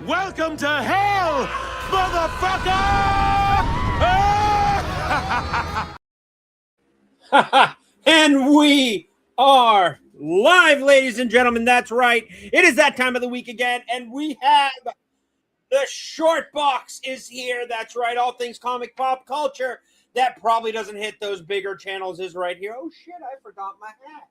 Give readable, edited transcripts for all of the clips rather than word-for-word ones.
Welcome to hell, motherfucker! And we are live, ladies and gentlemen. That's right. It is that time of the week again, and we have the short box is here. That's right. All things comic pop culture that probably doesn't hit those bigger channels is right here. Oh, shit, I forgot my hat.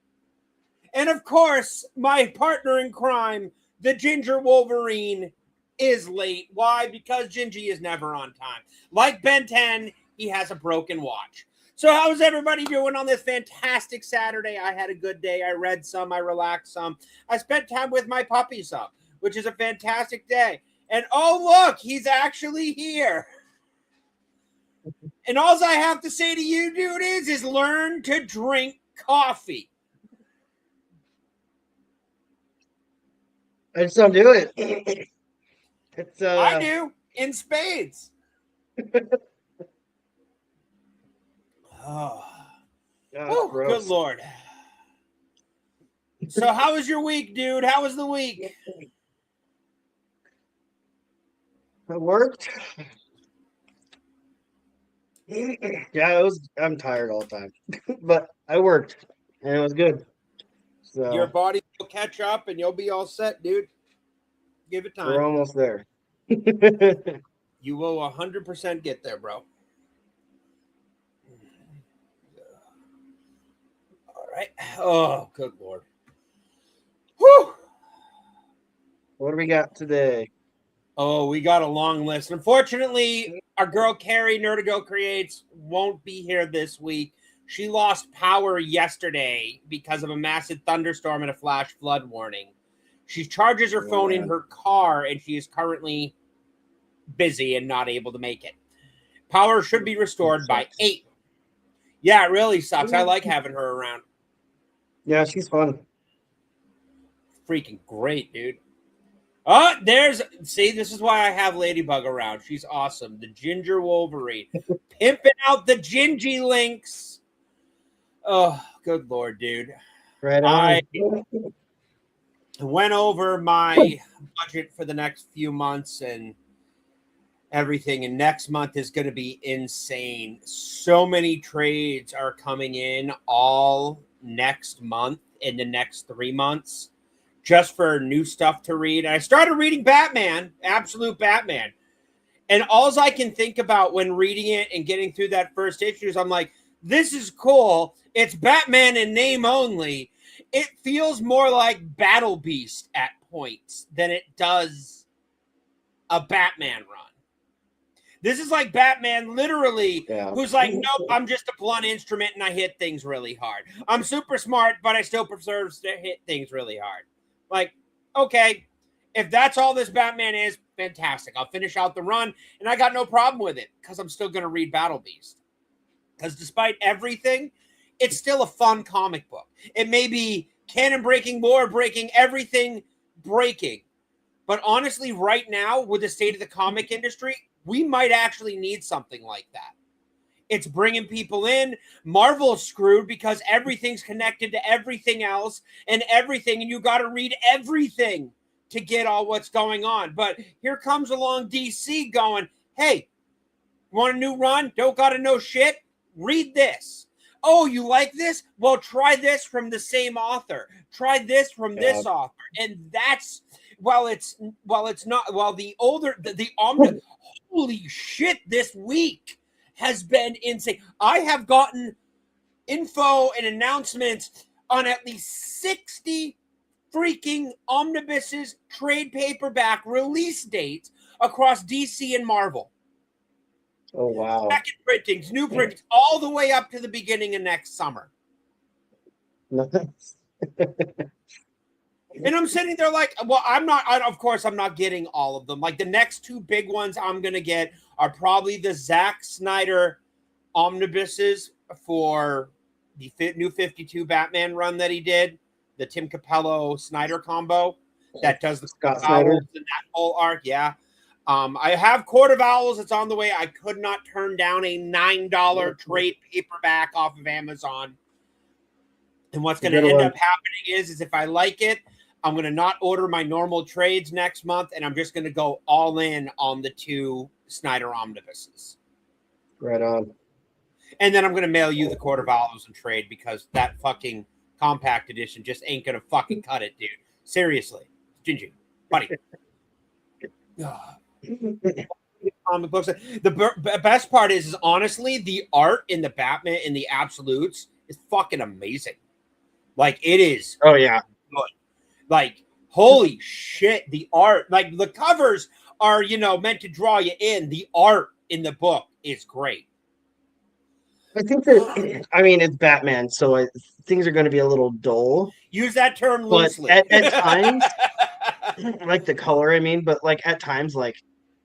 And, of course, my partner in crime, the Ginger Wolverine, is late. Why? Because Gingy is never on time. Like Ben 10, he has a broken watch. So how's everybody doing on this fantastic Saturday? I had a good day. I read some. I relaxed some. I spent time with my puppy some, which is a fantastic day. And oh, look, he's actually here. And all I have to say to you, dude, is learn to drink coffee. I just don't do it. It's I do in spades. Oh, good Lord. So how was your week, dude? How was the week? It worked. Yeah, I'm tired all the time. But I worked and it was good. So your body will catch up and you'll be all set, dude. Give it time. We're almost there. You will 100% get there, bro. All right. Oh, good Lord. Whew. What do we got today? Oh, we got a long list. Unfortunately, our girl Carrie, Nerdigo Creates, won't be here this week. She lost power yesterday because of a massive thunderstorm and a flash flood warning. She charges her phone in her car, and she is currently busy and not able to make it. Power should be restored by 8. Yeah, it really sucks. I like having her around. Yeah, she's fun. Freaking great, dude. Oh, see, this is why I have Ladybug around. She's awesome. The Ginger Wolverine. Pimping out the Gingy links. Oh, good Lord, dude. Right on. I went over my budget for the next few months and everything, and next month is going to be insane. So many trades are coming in all next month in the next 3 months just for new stuff to read. And I started reading Batman, Absolute Batman. And all I can think about when reading it and getting through that first issue is I'm like, this is cool. It's Batman in name only. It feels more like Battle Beast at points than it does a Batman run. This is like Batman literally who's like, nope, I'm just a blunt instrument and I hit things really hard. I'm super smart, but I still prefer to hit things really hard. Like, okay, if that's all this Batman is, fantastic. I'll finish out the run, and I got no problem with it because I'm still going to read Battle Beast. Because despite everything, it's still a fun comic book. It may be canon breaking, lore breaking, everything breaking. But honestly, right now, with the state of the comic industry, we might actually need something like that. It's bringing people in. Marvel's screwed because everything's connected to everything else and everything, and you got to read everything to get all what's going on. But here comes along DC going, hey, want a new run? Don't got to know shit? Read this. Oh, you like this? Well, try this from the same author. Try this from this author. And that's the holy shit, this week has been insane. I have gotten info and announcements on at least 60 freaking omnibuses, trade paperback release dates across DC and Marvel. Oh, wow. Second printings, new printings, all the way up to the beginning of next summer. Nice. And I'm sitting there like, well, of course, I'm not getting all of them. Like the next 2 big ones I'm going to get are probably the Zack Snyder omnibuses for the new 52 Batman run that he did, the Tim Capello Snyder combo that does the Scott Snyder and that whole arc. Yeah. I have Court of Owls. It's on the way. I could not turn down a $9 trade paperback off of Amazon. And what's going to end up happening is if I like it, I'm going to not order my normal trades next month, and I'm just going to go all in on the 2 Snyder omnibuses. Right on. And then I'm going to mail you the Court of Owls and trade, because that fucking compact edition just ain't going to fucking cut it, dude. Seriously. Gingy. Buddy. Comic books. The best part is honestly, the art in the Batman in the Absolutes is fucking amazing. Like, it is. Oh, yeah. Good. Like, holy shit, the art. Like, the covers are, meant to draw you in. The art in the book is great. I think that, I mean, it's Batman, so things are going to be a little dull. Use that term loosely. But at times, like the color, I mean, but like at times, like,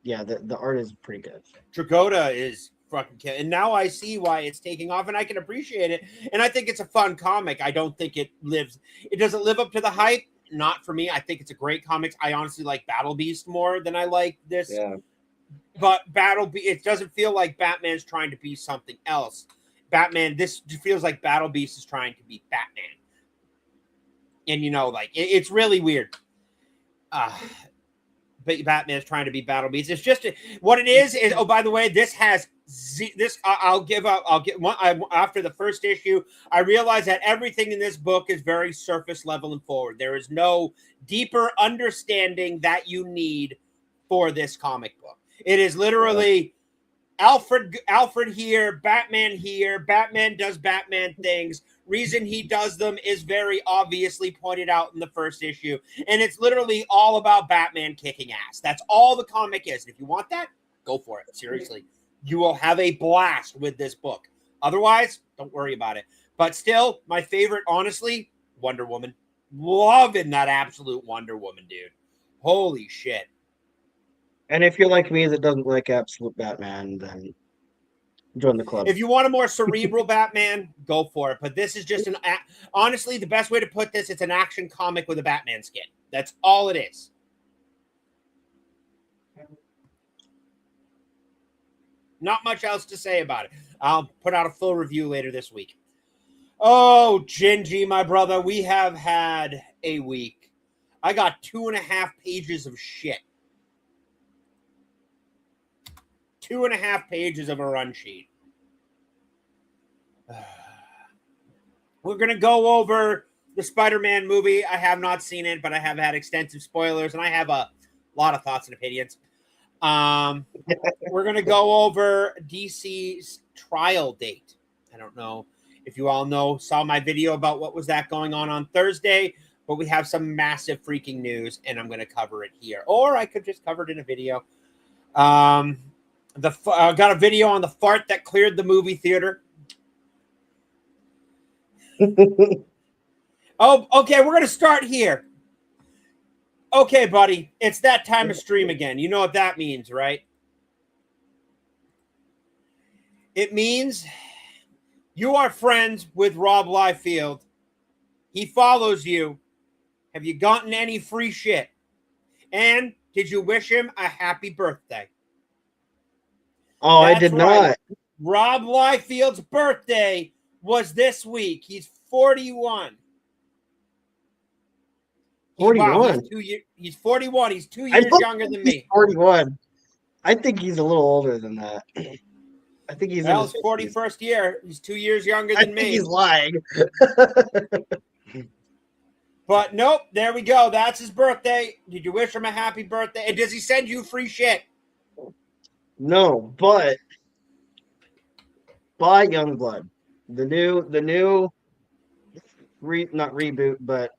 yeah, the art is pretty good. Dragotta is fucking kidding. And now I see why it's taking off, and I can appreciate it. And I think it's a fun comic. I don't think it doesn't live up to the hype. Not for me. I think it's a great comic. I honestly like Battle Beast more than I like this. Yeah. But it doesn't feel like Batman's trying to be something else. This feels like Battle Beast is trying to be Batman. And it's really weird. But Batman is trying to be Battle Beast. It's just what it is. Oh, by the way, this has this. I'll get one after the first issue. I realized that everything in this book is very surface level and forward. There is no deeper understanding that you need for this comic book. It is literally Alfred here, Batman does Batman things. Reason he does them is very obviously pointed out in the first issue. And it's literally all about Batman kicking ass. That's all the comic is. And if you want that, go for it. Seriously. You will have a blast with this book. Otherwise, don't worry about it. But still, my favorite, honestly, Wonder Woman. Loving that absolute Wonder Woman, dude. Holy shit. And if you're like me that doesn't like absolute Batman, then join the club. If you want a more cerebral Batman, go for it. But this is just honestly, the best way to put this, it's an action comic with a Batman skin. That's all it is. Not much else to say about it. I'll put out a full review later this week. Oh, Gingy, my brother, we have had a week. I got 2.5 pages of shit. 2.5 pages of a run sheet. We're going to go over the Spider-Man movie. I have not seen it, but I have had extensive spoilers, and I have a lot of thoughts and opinions. We're going to go over DC's trial date. I don't know if you all saw my video about what was that going on Thursday, but we have some massive freaking news, and I'm going to cover it here. Or I could just cover it in a video. I got a video on the fart that cleared the movie theater. Oh, okay, we're going to start here. Okay, buddy, it's that time of stream again. You know what that means, right? It means you are friends with Rob Liefeld. He follows you. Have you gotten any free shit? And did you wish him a happy birthday? Oh, that's I did right. Not. Rob Liefeld's birthday was this week. He's 41. 41. Wow, he's 41. He's 2 years younger than me. 41. I think he's a little older than that. I think he's in his 41st year. He's 2 years younger than me. He's lying. But nope, there we go. That's his birthday. Did you wish him a happy birthday? And does he send you free shit? No, but buy Youngblood. The new not reboot, but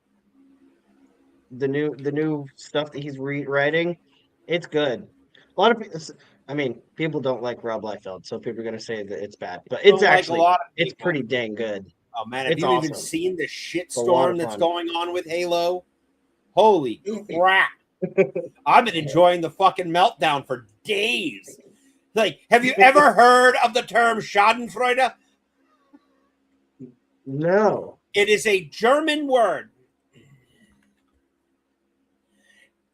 the new stuff that he's rewriting, it's good. A lot of people don't like Rob Liefeld, so people are going to say that it's bad, but it's actually it's pretty dang good. Oh man, have you even seen the shitstorm that's going on with Halo? Holy crap. I've been enjoying the fucking meltdown for days. Like, have you ever heard of the term Schadenfreude? No. It is a German word.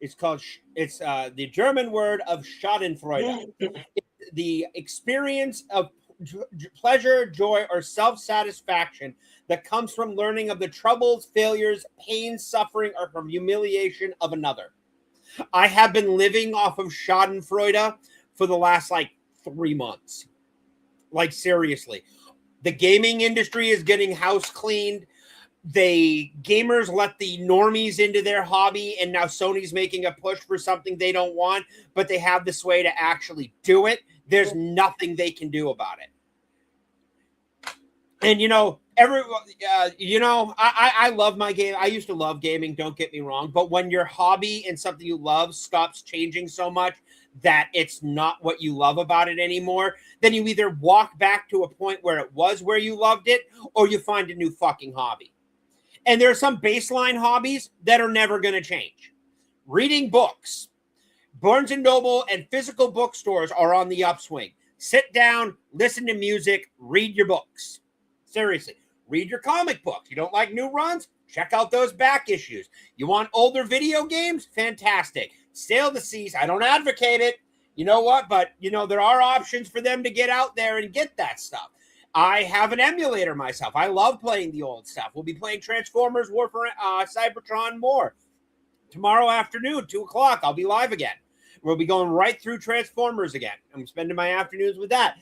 It's the German word of Schadenfreude. It's the experience of pleasure, joy, or self-satisfaction that comes from learning of the troubles, failures, pain, suffering, or from humiliation of another. I have been living off of Schadenfreude for the last 3 months. Like, seriously. The gaming industry is getting house cleaned. Gamers let the normies into their hobby, and now Sony's making a push for something they don't want, but they have the sway to actually do it. There's nothing they can do about it. And I love my game. I used to love gaming, don't get me wrong, but when your hobby and something you love stops changing so much that it's not what you love about it anymore, then you either walk back to a point where it was where you loved it, or you find a new fucking hobby. And there are some baseline hobbies that are never going to change. Reading books. Barnes & Noble and physical bookstores are on the upswing. Sit down, listen to music, read your books. Seriously, read your comic books. You don't like new runs? Check out those back issues. You want older video games? Fantastic. Sail the seas. I don't advocate it. You know what? But, there are options for them to get out there and get that stuff. I have an emulator myself. I love playing the old stuff. We'll be playing Transformers, War for Cybertron more. Tomorrow afternoon, 2 o'clock, I'll be live again. We'll be going right through Transformers again. I'm spending my afternoons with that.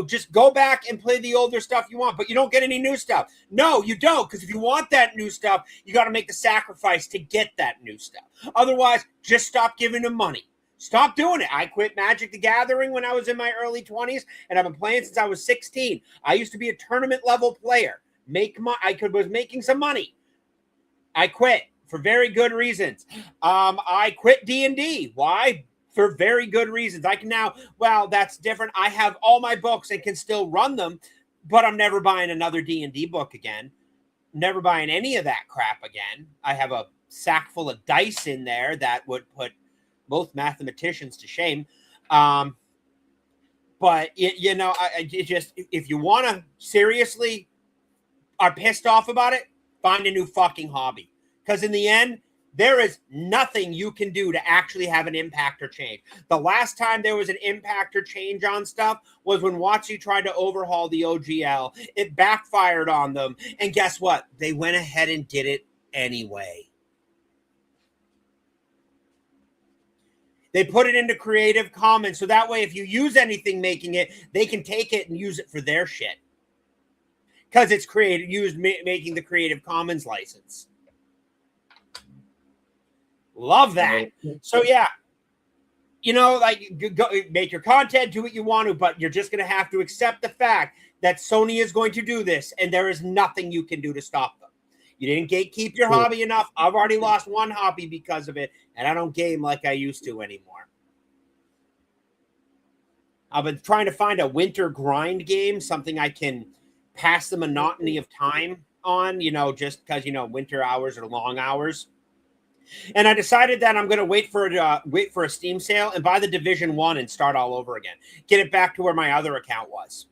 Just go back and play the older stuff you want, but you don't get any new stuff. No, you don't, because if you want that new stuff, you got to make the sacrifice to get that new stuff. Otherwise, just stop giving them money. Stop doing it. I quit Magic the Gathering when I was in my early 20s, and I've been playing since I was 16. I used to be a tournament-level player. Was making some money. I quit for very good reasons. I quit D&D. Why? For very good reasons. I can now, that's different. I have all my books and can still run them, but I'm never buying another D&D book again. Never buying any of that crap again. I have a sack full of dice in there that would put both mathematicians to shame. But, if you want to seriously are pissed off about it, find a new fucking hobby. Because in the end, there is nothing you can do to actually have an impact or change. The last time there was an impact or change on stuff was when WotC tried to overhaul the OGL. It backfired on them. And guess what? They went ahead and did it anyway. They put it into Creative Commons, so that way if you use anything making it, they can take it and use it for their shit. Because it's making the Creative Commons license. Love that. So yeah, go, make your content, do what you want to, but you're just going to have to accept the fact that Sony is going to do this, and there is nothing you can do to stop them. You didn't gatekeep your hobby enough. I've already lost one hobby because of it, and I don't game like I used to anymore. I've been trying to find a winter grind game, something I can pass the monotony of time on, just because, winter hours are long hours. And I decided that I'm going to wait for a Steam sale and buy the Division 1 and start all over again. Get it back to where my other account was.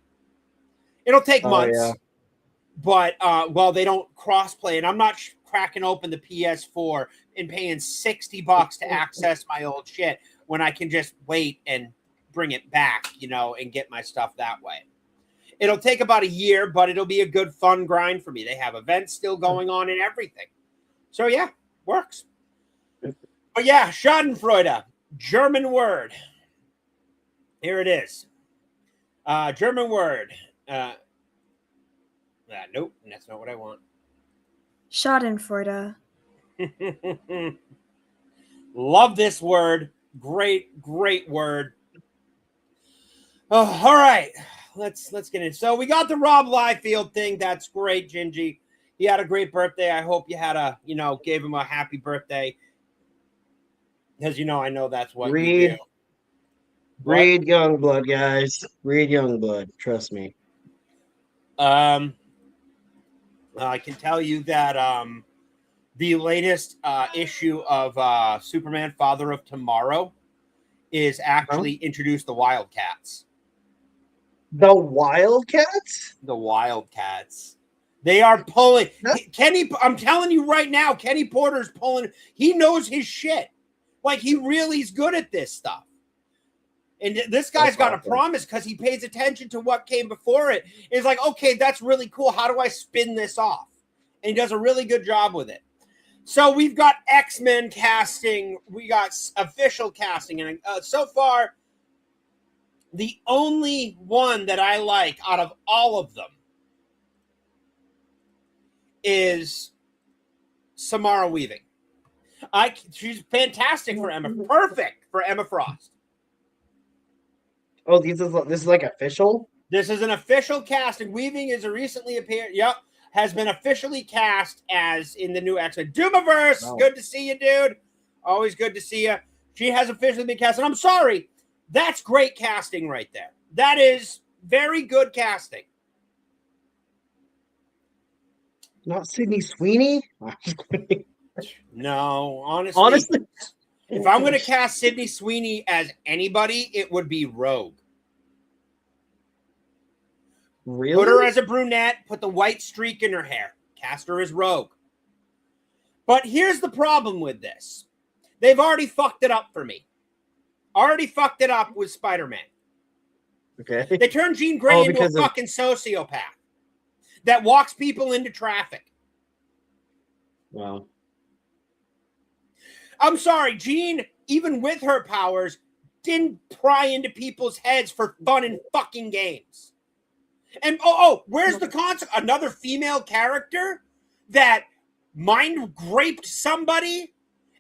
It'll take months. Yeah. But, they don't cross-play, and I'm not cracking open the PS4 and paying $60 to access my old shit when I can just wait and bring it back, and get my stuff that way. It'll take about a year, but it'll be a good, fun grind for me. They have events still going on and everything. So, yeah, works. But, yeah, Schadenfreude, German word. Here it is. German word. Nope, that's not what I want. Schadenfreude. Love this word. Great, great word. Oh, all right, let's get in. So we got the Rob Liefeld thing. That's great, Gingy. He had a great birthday. I hope you had gave him a happy birthday. Because, I know that's what you do. Read Youngblood, guys. Read Youngblood. Trust me. I can tell you that the latest issue of Superman Father of Tomorrow is actually introduced the Wildcats. The Wildcats? The Wildcats. They are pulling. Kenny, I'm telling you right now, Kenny Porter's pulling. He knows his shit. Like, he really is good at this stuff. And this guy's That's got awesome. a promise because he pays attention to what came before it. It's like, okay, that's really cool. How do I spin this off? And he does a really good job with it. So we've got X-Men casting. We got official casting. And so far, the only one that I like out of all of them is Samara Weaving. She's fantastic for Emma. Perfect for Emma Frost. Oh, this is like official? This is an official casting. Weaving is a recently appeared. Yep. Has been officially cast as in the new X-Men. Doomiverse. Wow. Good to see you, dude. Always good to see you. She has officially been cast. And I'm sorry. That's great casting right there. That is very good casting. Not Sydney Sweeney? No, honestly. If I'm going to cast Sydney Sweeney as anybody, it would be Rogue. Really? Put her as a brunette, put the white streak in her hair. Cast her as Rogue. But here's the problem with this. They've already fucked it up for me. Already fucked it up with Spider-Man. Okay. They turned Jean Grey into a fucking sociopath that walks people into traffic. Wow. I'm sorry, Jean, even with her powers, didn't pry into people's heads for fun and fucking games. And where's the consequence? Another female character that mind raped somebody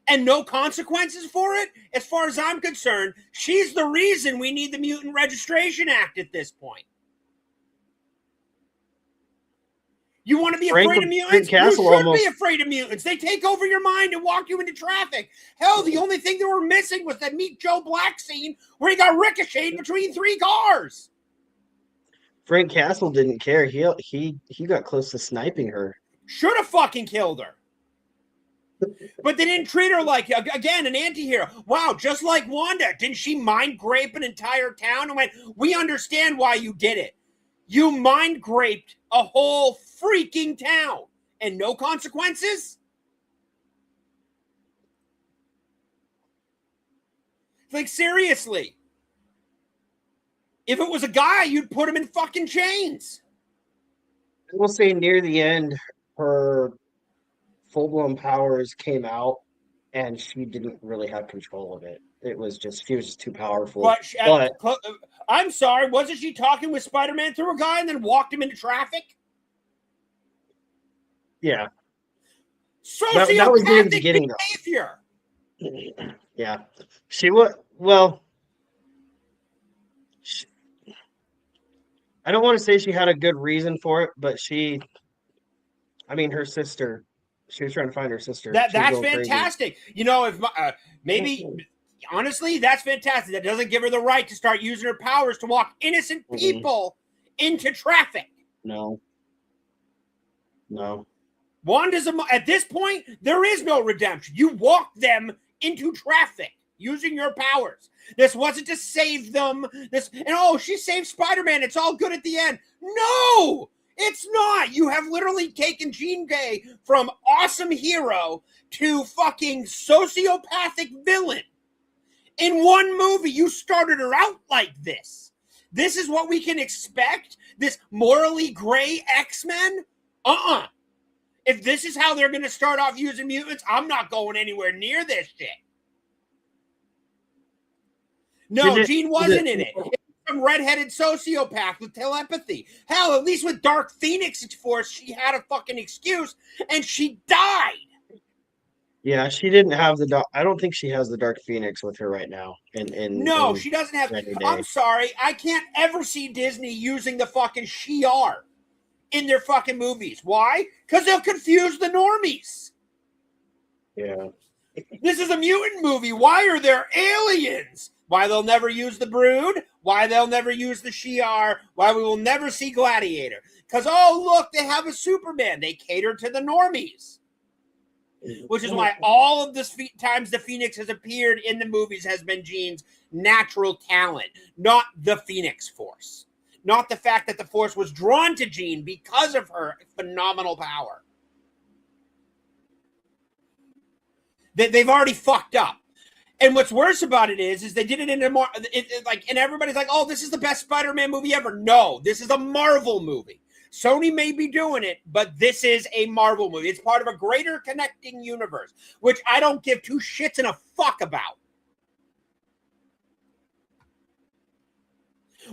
and no consequences for it? As far as I'm concerned, she's the reason we need the Mutant Registration Act at this point. You want to be afraid of mutants? You should be afraid of mutants. They take over your mind and walk you into traffic. Hell, the only thing they were missing was that Meet Joe Black scene where he got ricocheted between 3 cars. Frank Castle didn't care. He got close to sniping her. Should have fucking killed her. But they didn't treat her like, again, an anti-hero. Wow, just like Wanda. Didn't she mind grape an entire town? And went, we understand why you did it. You mind graped a whole freaking town and no consequences? Like, seriously. If it was a guy, you'd put him in fucking chains. I will say near the end, her full-blown powers came out and she didn't really have control of it. She was just too powerful. But I'm sorry, wasn't she talking with Spider-Man through a guy and then walked him into traffic? Yeah. Sociopathic that was near the beginning, behavior. Yeah. She was, well, I don't want to say she had a good reason for it, but her sister, she was trying to find her sister. That's fantastic. Crazy. You know, if maybe, honestly, that's fantastic. That doesn't give her the right to start using her powers to walk innocent people into traffic. No. Wanda's, at this point, there is no redemption. You walk them into traffic using your powers. This wasn't to save them. She saved Spider-Man. It's all good at the end. No, it's not. You have literally taken Jean Grey from awesome hero to fucking sociopathic villain. In one movie, you started her out like this. This is what we can expect? This morally gray X-Men? If this is how they're going to start off using mutants, I'm not going anywhere near this shit. No, Jean wasn't in it. It was some redheaded sociopath with telepathy. Hell, at least with Dark Phoenix Force, she had a fucking excuse, and she died. Yeah, she didn't have I don't think she has the Dark Phoenix with her right now. No, she doesn't have. I'm sorry, I can't ever see Disney using the fucking Shi'ar in their fucking movies. Why? Because they'll confuse the normies. Yeah. This is a mutant movie. Why are there aliens? Why they'll never use the Brood? Why they'll never use the Shi'ar? Why we will never see Gladiator? Because, look, they have a Superman. They cater to the normies. Which is why all of the times the Phoenix has appeared in the movies has been Jean's natural talent, not the Phoenix Force. Not the fact that the Force was drawn to Jean because of her phenomenal power. They've already fucked up. And what's worse about it is they did it in a more like, and everybody's like, "Oh, this is the best Spider-Man movie ever." No, this is a Marvel movie. Sony may be doing it, but this is a Marvel movie. It's part of a greater connecting universe, which I don't give two shits and a fuck about.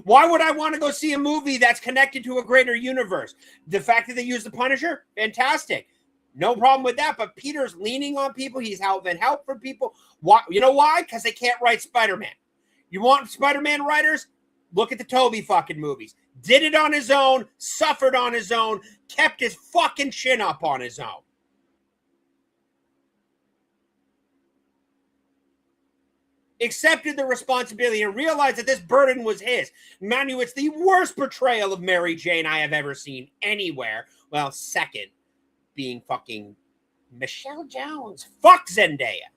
Why would I want to go see a movie that's connected to a greater universe? The fact that they use the Punisher, fantastic. No problem with that. But Peter's leaning on people. He's helping help for people. Why? You know why? Because they can't write Spider-Man. You want Spider-Man writers? Look at the Toby fucking movies. Did it on his own, suffered on his own, kept his fucking chin up on his own. Accepted the responsibility and realized that this burden was his. Manu, it's the worst portrayal of Mary Jane I have ever seen anywhere. Well, second being fucking Michelle Jones. Fuck Zendaya.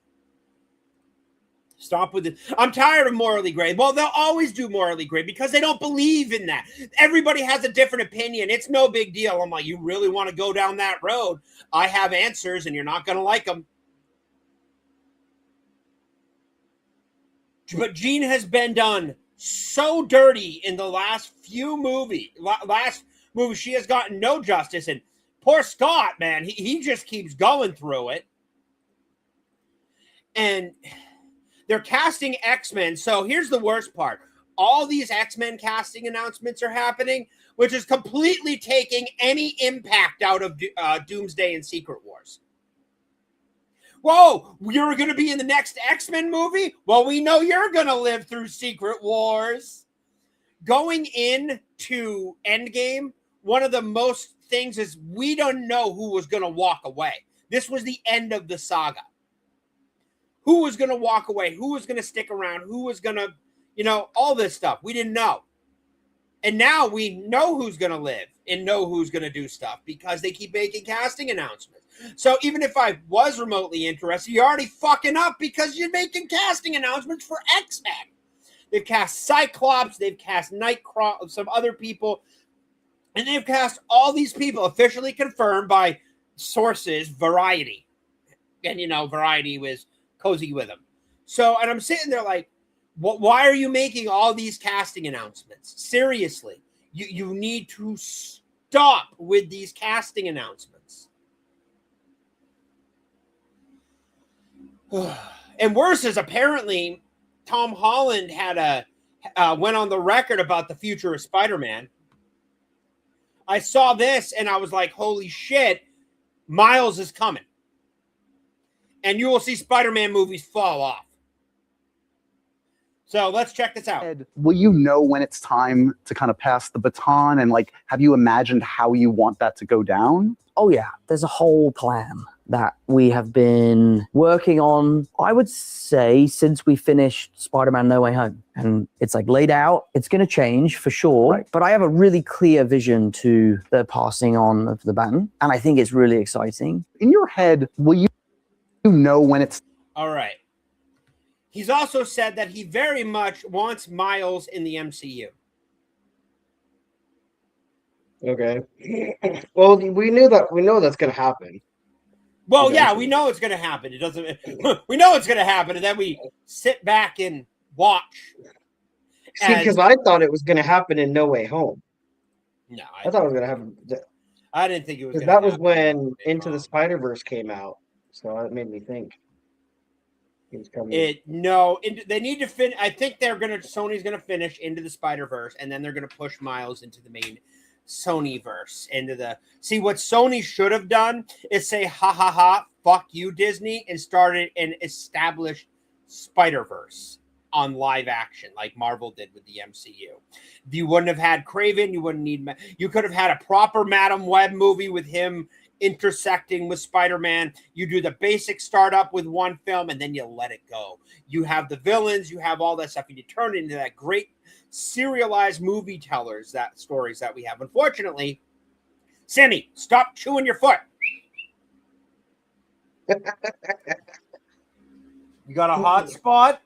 Stop with it. I'm tired of morally gray. Well, they'll always do morally gray because they don't believe in that. Everybody has a different opinion. It's no big deal. I'm like, you really want to go down that road? I have answers and you're not going to like them. But Jean has been done so dirty in the last few movies. She has gotten no justice. And poor Scott, man, he just keeps going through it. And they're casting X-Men. So here's the worst part. All these X-Men casting announcements are happening, which is completely taking any impact out of Doomsday and Secret Wars. Whoa, you're going to be in the next X-Men movie? Well, we know you're going to live through Secret Wars. Going into Endgame, one of the most things is we don't know who was going to walk away. This was the end of the saga. Who was going to walk away? Who was going to stick around? Who was going to, all this stuff. We didn't know. And now we know who's going to live and know who's going to do stuff because they keep making casting announcements. So even if I was remotely interested, you're already fucking up because you're making casting announcements for X-Men. They've cast Cyclops, they've cast Nightcrawler, some other people, and they've cast all these people officially confirmed by sources, Variety. And, Variety was cozy with them. So, and I'm sitting there like, why are you making all these casting announcements? Seriously, you need to stop with these casting announcements. And worse is apparently Tom Holland had went on the record about the future of Spider-Man. I saw this and I was like, holy shit, Miles is coming. And you will see Spider-Man movies fall off. So let's check this out. Will you know when it's time to kind of pass the baton? And have you imagined how you want that to go down? Oh yeah, there's a whole plan that we have been working on, I would say, since we finished Spider-Man No Way Home. And it's laid out. It's going to change for sure. Right. But I have a really clear vision to the passing on of the baton. And I think it's really exciting. In your head, will you know when it's... All right. He's also said that he very much wants Miles in the MCU. Okay. Well, we know that's going to happen. Well, yeah, we know it's going to happen. It doesn't. We know it's going to happen, and then we sit back and watch. See, because I thought it was going to happen in No Way Home. No, I thought it was going to happen. I didn't think it was. That was when Into the Spider-Verse came out, so it made me think he was coming. They need to finish. I think Sony's going to finish Into the Spider-Verse, and then they're going to push Miles into the main Sony-verse, see what Sony should have done is say ha ha ha fuck you Disney and started and established Spider-Verse on live action like Marvel did with the MCU. You wouldn't have had Kraven, you could have had a proper Madam Web movie with him intersecting with Spider-Man. You do the basic startup with one film and then you let it go. You have the villains, you have all that stuff, and you turn it into that great serialized movie stories that we have. Unfortunately, Sammy, stop chewing your foot. You got a hot spot?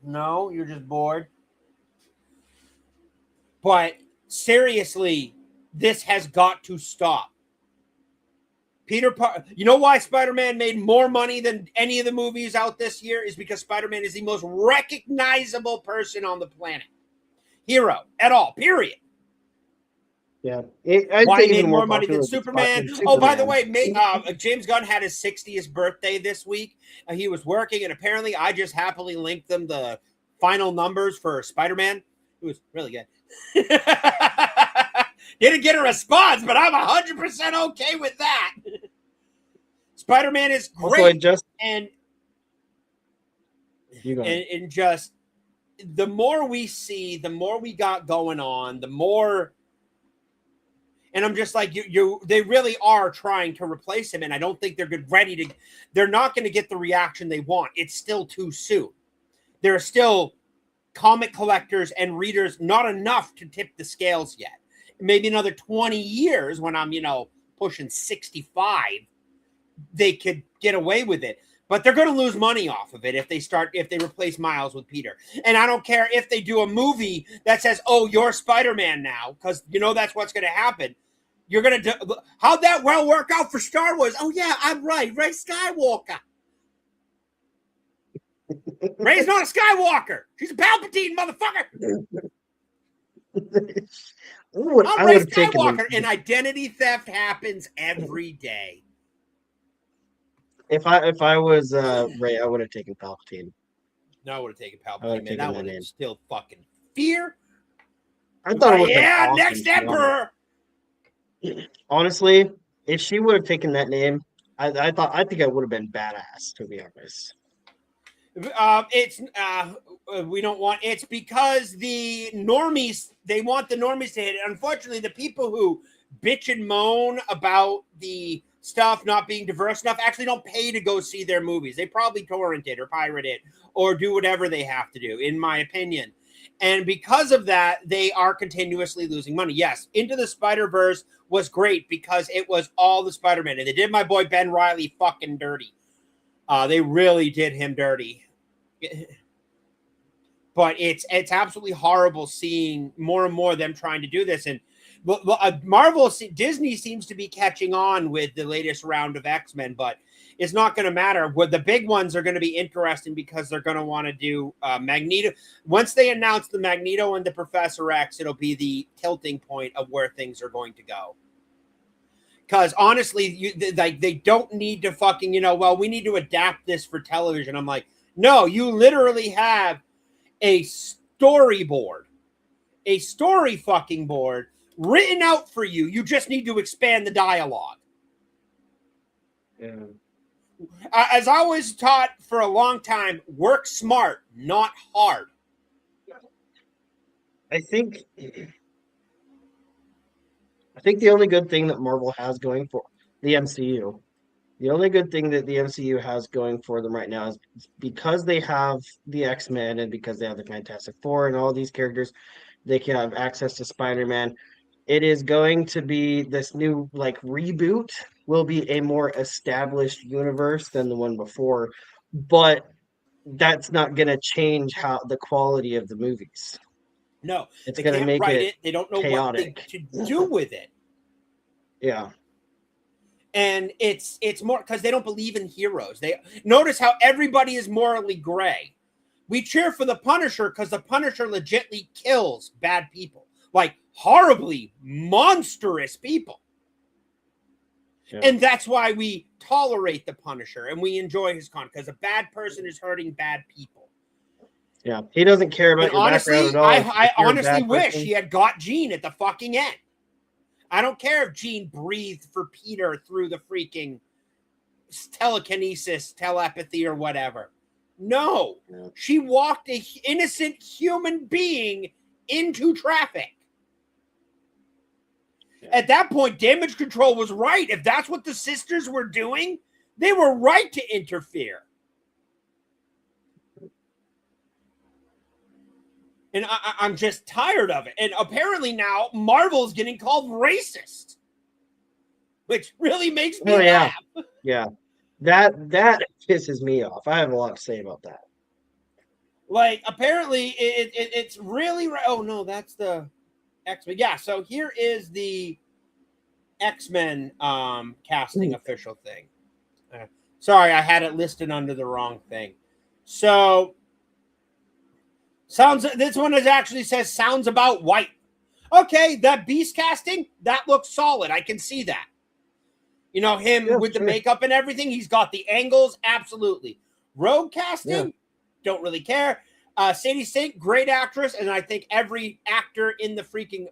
No, you're just bored. But seriously, this has got to stop. You know why Spider-Man made more money than any of the movies out this year? Is because Spider-Man is the most recognizable person on the planet. Hero at all, period. Yeah. I'd Why say he made even more money than popular Superman. Oh, by the Superman. way, James Gunn had his 60th birthday this week. He was working, and apparently I just happily linked them the final numbers for Spider-Man. It was really good. Didn't get a response, but I'm 100% okay with that. Spider-Man is great. And just the more we see, the more we got going on, the more. And I'm just like, they really are trying to replace him. And I don't think they're not going to get the reaction they want. It's still too soon. There are still comic collectors and readers, not enough to tip the scales yet. Maybe another 20 years when I'm, pushing 65, they could get away with it. But they're going to lose money off of it if they replace Miles with Peter. And I don't care if they do a movie that says, "Oh, you're Spider-Man now," because that's what's going to happen. You're going to do. How'd that work out for Star Wars? Oh yeah, I'm right. Ray Skywalker. Ray's not a Skywalker. She's a Palpatine, motherfucker. I'm Ray Skywalker, and identity theft happens every day. If I was Ray, I would have taken Palpatine. No, I would have taken Palpatine, man. That would have still fucking fear. I thought it would have been awesome. Next Emperor. Honestly, if she would have taken that name, I think I would have been badass, to be honest. We don't want. It's because the normies, they want the normies to hit it. Unfortunately, the people who bitch and moan about the stuff not being diverse enough actually don't pay to go see their movies. They probably torrent it or pirate it or do whatever they have to do, in my opinion. And because of that, they are continuously losing money. Yes, Into the Spider-Verse was great because it was all the Spider-Man. And they did my boy Ben Reilly fucking dirty. They really did him dirty. But it's absolutely horrible seeing more and more of them trying to do this. And Disney seems to be catching on with the latest round of X-Men, but it's not going to matter. The big ones are going to be interesting because they're going to want to do Magneto. Once they announce the Magneto and the Professor X, it'll be the tilting point of where things are going to go. Because honestly, they don't need to fucking, we need to adapt this for television. I'm like, no, you literally have a storyboard, a story fucking board written out for you. You just need to expand the dialogue. Yeah. As I was taught for a long time, work smart, not hard. I think the only good thing that Marvel has going for the MCU, the only good thing that the MCU has going for them right now is because they have the X-Men and because they have the Fantastic Four and all these characters, they can have access to Spider-Man. It is going to be this new reboot will be a more established universe than the one before, but that's not going to change how the quality of the movies. No, it's they going to can't make write it. They don't know chaotic. what to do with it. Yeah. And it's more because they don't believe in heroes. They notice how everybody is morally gray. We cheer for the Punisher because the Punisher legitly kills bad people, like horribly monstrous people. Yeah. And that's why we tolerate the Punisher and we enjoy his content because a bad person is hurting bad people. Yeah, he doesn't care about your background at all. I honestly wish he had got Jean at the fucking end. I don't care if Jean breathed for Peter through the freaking telekinesis, telepathy, or whatever. No, she walked an innocent human being into traffic. Yeah. At that point, Damage Control was right. If that's what the sisters were doing, they were right to interfere. And I'm just tired of it. And apparently now Marvel's getting called racist, which really makes me laugh. Yeah. That pisses me off. I have a lot to say about that. Apparently it's really... Oh, no, that's the X-Men. Yeah, so here is the X-Men casting official thing. Sorry, I had it listed under the wrong thing. So this one actually says sounds about white. Okay, that Beast casting, that looks solid. I can see that. You know, him with the makeup and everything. He's got the angles, absolutely. Rogue casting, don't really care. Sadie Sink, great actress, and I think every actor in the freaking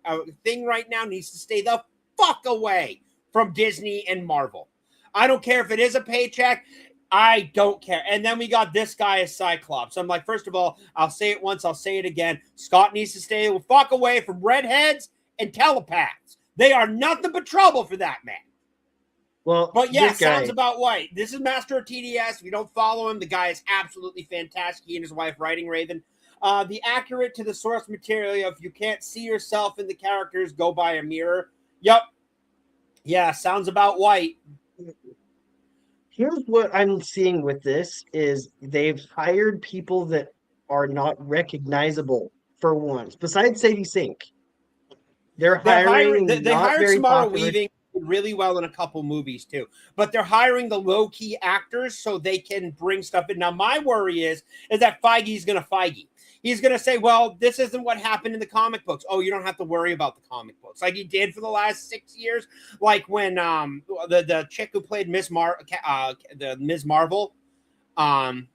thing right now needs to stay the fuck away from Disney and Marvel. I don't care if it is a paycheck. I don't care. And then we got this guy as Cyclops. I'm like, first of all, I'll say it once, I'll say it again. Scott needs to stay the fuck away from redheads and telepaths. They are nothing but trouble for that man. Well, but yeah, sounds about white. This is Master of TDS. If you don't follow him, the guy is absolutely fantastic. He and his wife writing Raven. The accurate to the source material. If you can't see yourself in the characters, go by a mirror. Yep. Yeah, sounds about white. Here's what I'm seeing with this is they've hired people that are not recognizable for once. Besides Sadie Sink, they're hiring. They hired Samara Weaving really well in a couple movies too, but they're hiring the low-key actors so they can bring stuff in. Now, my worry is that Feige's going to Feige. He's going to say, well, this isn't what happened in the comic books. Oh, you don't have to worry about the comic books like he did for the last 6 years. Like when the chick who played Ms. Marvel,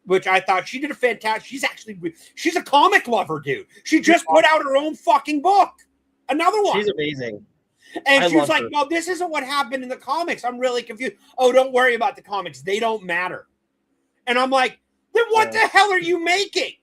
which I thought she did a fantastic. She's a comic lover, dude. She just put out her own fucking book. Another one. She's amazing. And she was like, well, this isn't what happened in the comics. I'm really confused. Oh, don't worry about the comics. They don't matter. And I'm like, then what the hell are you making?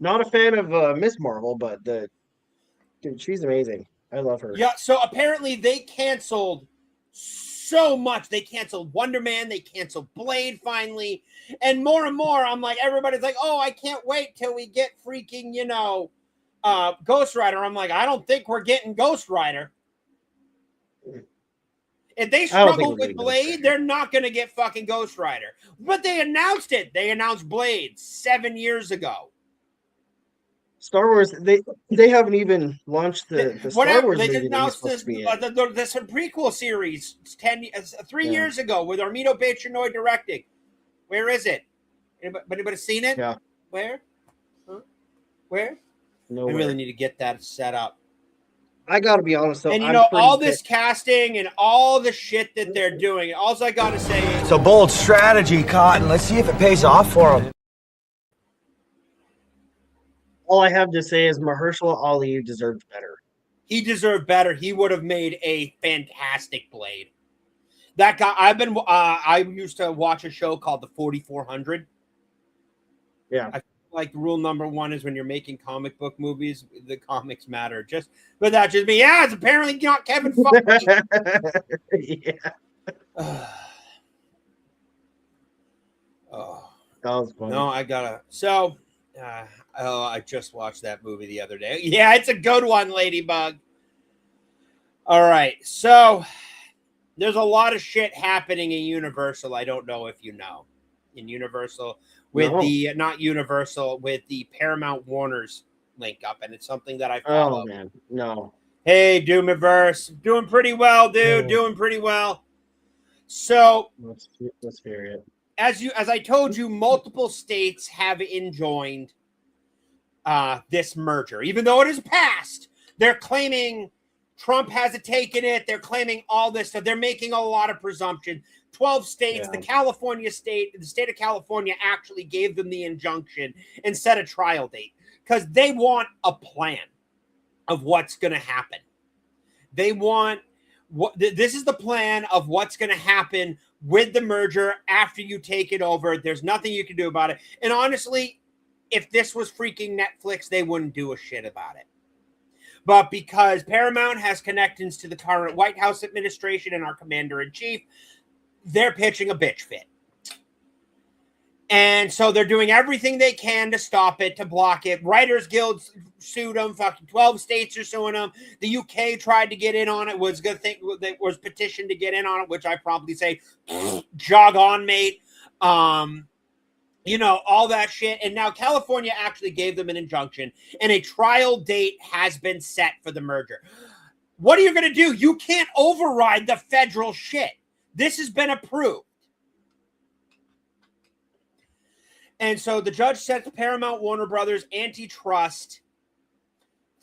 Not a fan of Miss Marvel, but dude, she's amazing. I love her. Yeah, so apparently they canceled so much. They canceled Wonder Man. They canceled Blade finally. And more, I'm like, everybody's like, oh, I can't wait till we get freaking, Ghost Rider. I'm like, I don't think we're getting Ghost Rider. If they struggle with Blade, they're not going to get fucking Ghost Rider. But they announced it. They announced Blade 7 years ago. Star Wars, they haven't even launched the Star Wars. They just announced this prequel series 3 years ago with Armino Bechanoy directing. Where is it? Anybody seen it? Yeah. Where? Huh? Where? Nowhere. I really need to get that set up. I gotta be honest though. And all this casting and all the shit that they're doing, all I gotta say is it's a bold strategy, Cotton. Let's see if it pays off for them. All I have to say is Mahershala Ali deserved better. He deserved better. He would have made a fantastic Blade. That guy, I used to watch a show called The 4400. Yeah. I feel like rule number one is when you're making comic book movies, the comics matter. But that's just me. Yeah, it's apparently not Kevin Feige. Yeah. Oh. That was funny. No, I gotta. So, I just watched that movie the other day. Yeah, it's a good one, Ladybug. All right, so there's a lot of shit happening in Universal. I don't know if you know. In Universal, with with the Paramount Warner's link up, and it's something that I follow. Oh man, no. Hey, Doomiverse, doing pretty well, dude. Doing pretty well. So let's hear it. As I told you, multiple states have enjoined this merger, even though it is passed. They're claiming Trump hasn't taken it. They're claiming all this stuff. They're making a lot of presumption. 12 states, the state of California actually gave them the injunction and set a trial date because they want a plan of what's going to happen. They want this is the plan of what's going to happen with the merger after you take it over. There's nothing you can do about it. And honestly, if this was freaking Netflix, they wouldn't do a shit about it. But because Paramount has connections to the current White House administration and our commander-in-chief, they're pitching a bitch fit. And so they're doing everything they can to stop it, to block it. Writers Guild sued them. Fucking 12 states are suing them. The UK tried to get in on it, was petitioned to get in on it, which I probably say, jog on, mate. All that shit. And now California actually gave them an injunction, and a trial date has been set for the merger. What are you going to do? You can't override the federal shit. This has been approved. And so the judge set the Paramount Warner Brothers antitrust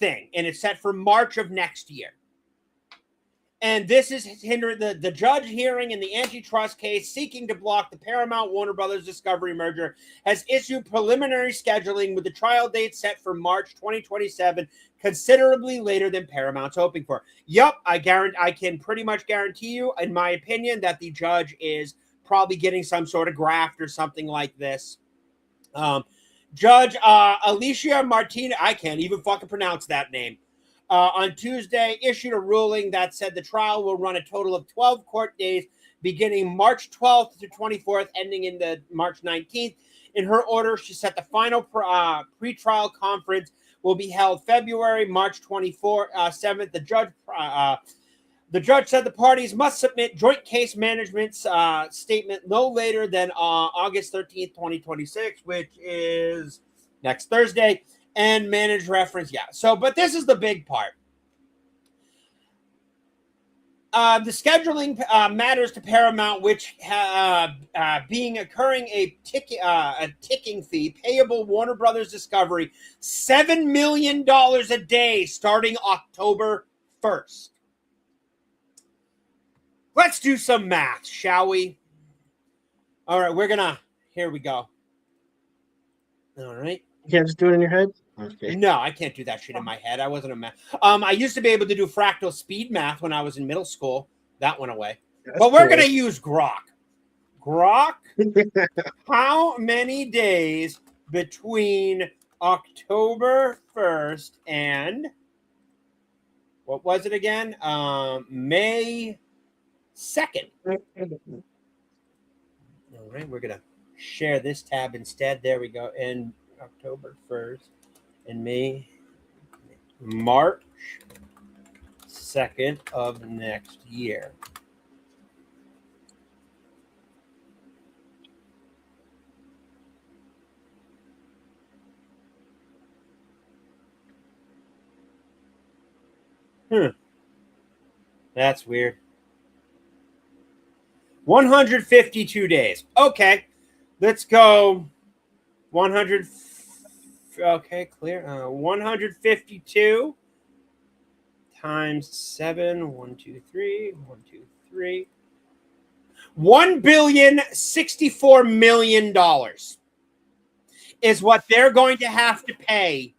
thing, and it's set for March of next year. And this is hindering the judge hearing in the antitrust case seeking to block the Paramount Warner Brothers Discovery merger has issued preliminary scheduling with the trial date set for March 2027, considerably later than Paramount's hoping for. Yup, I can pretty much guarantee you, in my opinion, that the judge is probably getting some sort of graft or something like this. Judge Alicia Martinez, I can't even fucking pronounce that name, on Tuesday issued a ruling that said the trial will run a total of 12 court days beginning March 12th to 24th, ending in the March 19th. In her order, she said the final pre-trial conference will be held February, March 7th. The judge said the parties must submit joint case management statement no later than August 13th, 2026, which is next Thursday, and manage reference. Yeah. So, but this is the big part. The scheduling matters to Paramount, which being occurring a ticking fee payable Warner Brothers Discovery $7 million a day starting October 1st. Let's do some math, shall we? All right, here we go. All right. You can't just do it in your head? Okay. No, I can't do that shit in my head. I wasn't a math. I used to be able to do fractal speed math when I was in middle school. That went away. But we're going to use Grok. Grok, how many days between October 1st and, what was it again? May 2nd. All right, we're going to share this tab instead. There we go. And October 1st and March 2nd of next year. That's weird. 152 days. Okay. Let's go 100. Okay, clear. 152 times 7. 1, 2, 3. 1, 2, 3. $1,064 million is what they're going to have to pay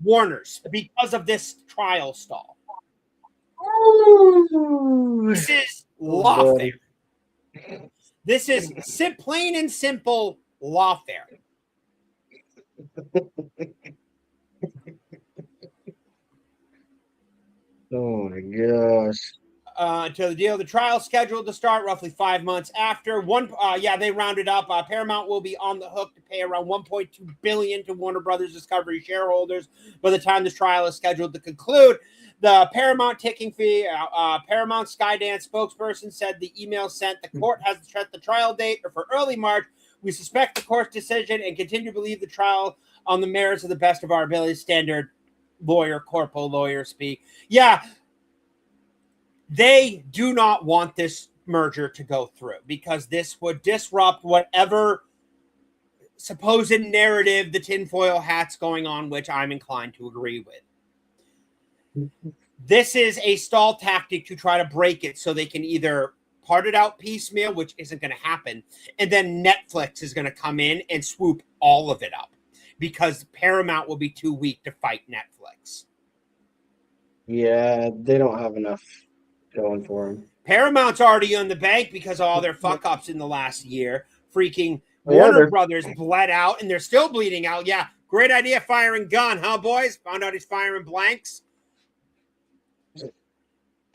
Warner's because of this trial stall. This is lawfare. This is plain and simple lawfare. Oh my gosh. To the deal, the trial scheduled to start roughly 5 months after. They rounded up. Paramount will be on the hook to pay around $1.2 billion to Warner Brothers Discovery shareholders by the time this trial is scheduled to conclude. The Paramount ticking fee. Paramount Skydance spokesperson said the email sent the court has set the trial date for early March. We suspect the court's decision and continue to believe the trial on the merits of the best of our ability. Standard corpo lawyer speak. Yeah. They do not want this merger to go through because this would disrupt whatever supposed narrative the tinfoil hat's going on, which I'm inclined to agree with. This is a stall tactic to try to break it so they can either part it out piecemeal, which isn't going to happen, and then Netflix is going to come in and swoop all of it up because Paramount will be too weak to fight Netflix. Yeah, they don't have enough going for them. Paramount's already on the bank because of all their fuck ups in the last year. Freaking Warner Brothers bled out and they're still bleeding out. Yeah, great idea firing gun, huh, boys? Found out he's firing blanks.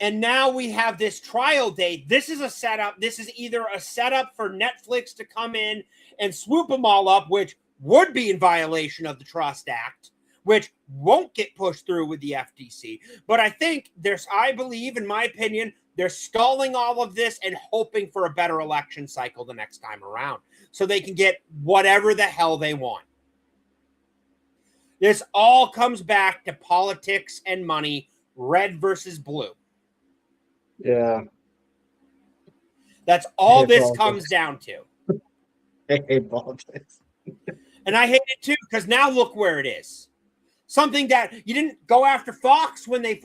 And now we have this trial date. This is a setup. This is either a setup for Netflix to come in and swoop them all up, which would be in violation of the Trust Act, which won't get pushed through with the FTC. But I think I believe, in my opinion, they're stalling all of this and hoping for a better election cycle the next time around so they can get whatever the hell they want. This all comes back to politics and money, red versus blue. Yeah. That's all hate this politics. comes down to. I hate politics. And I hate it too, because now look where it is. Something that you didn't go after Fox when they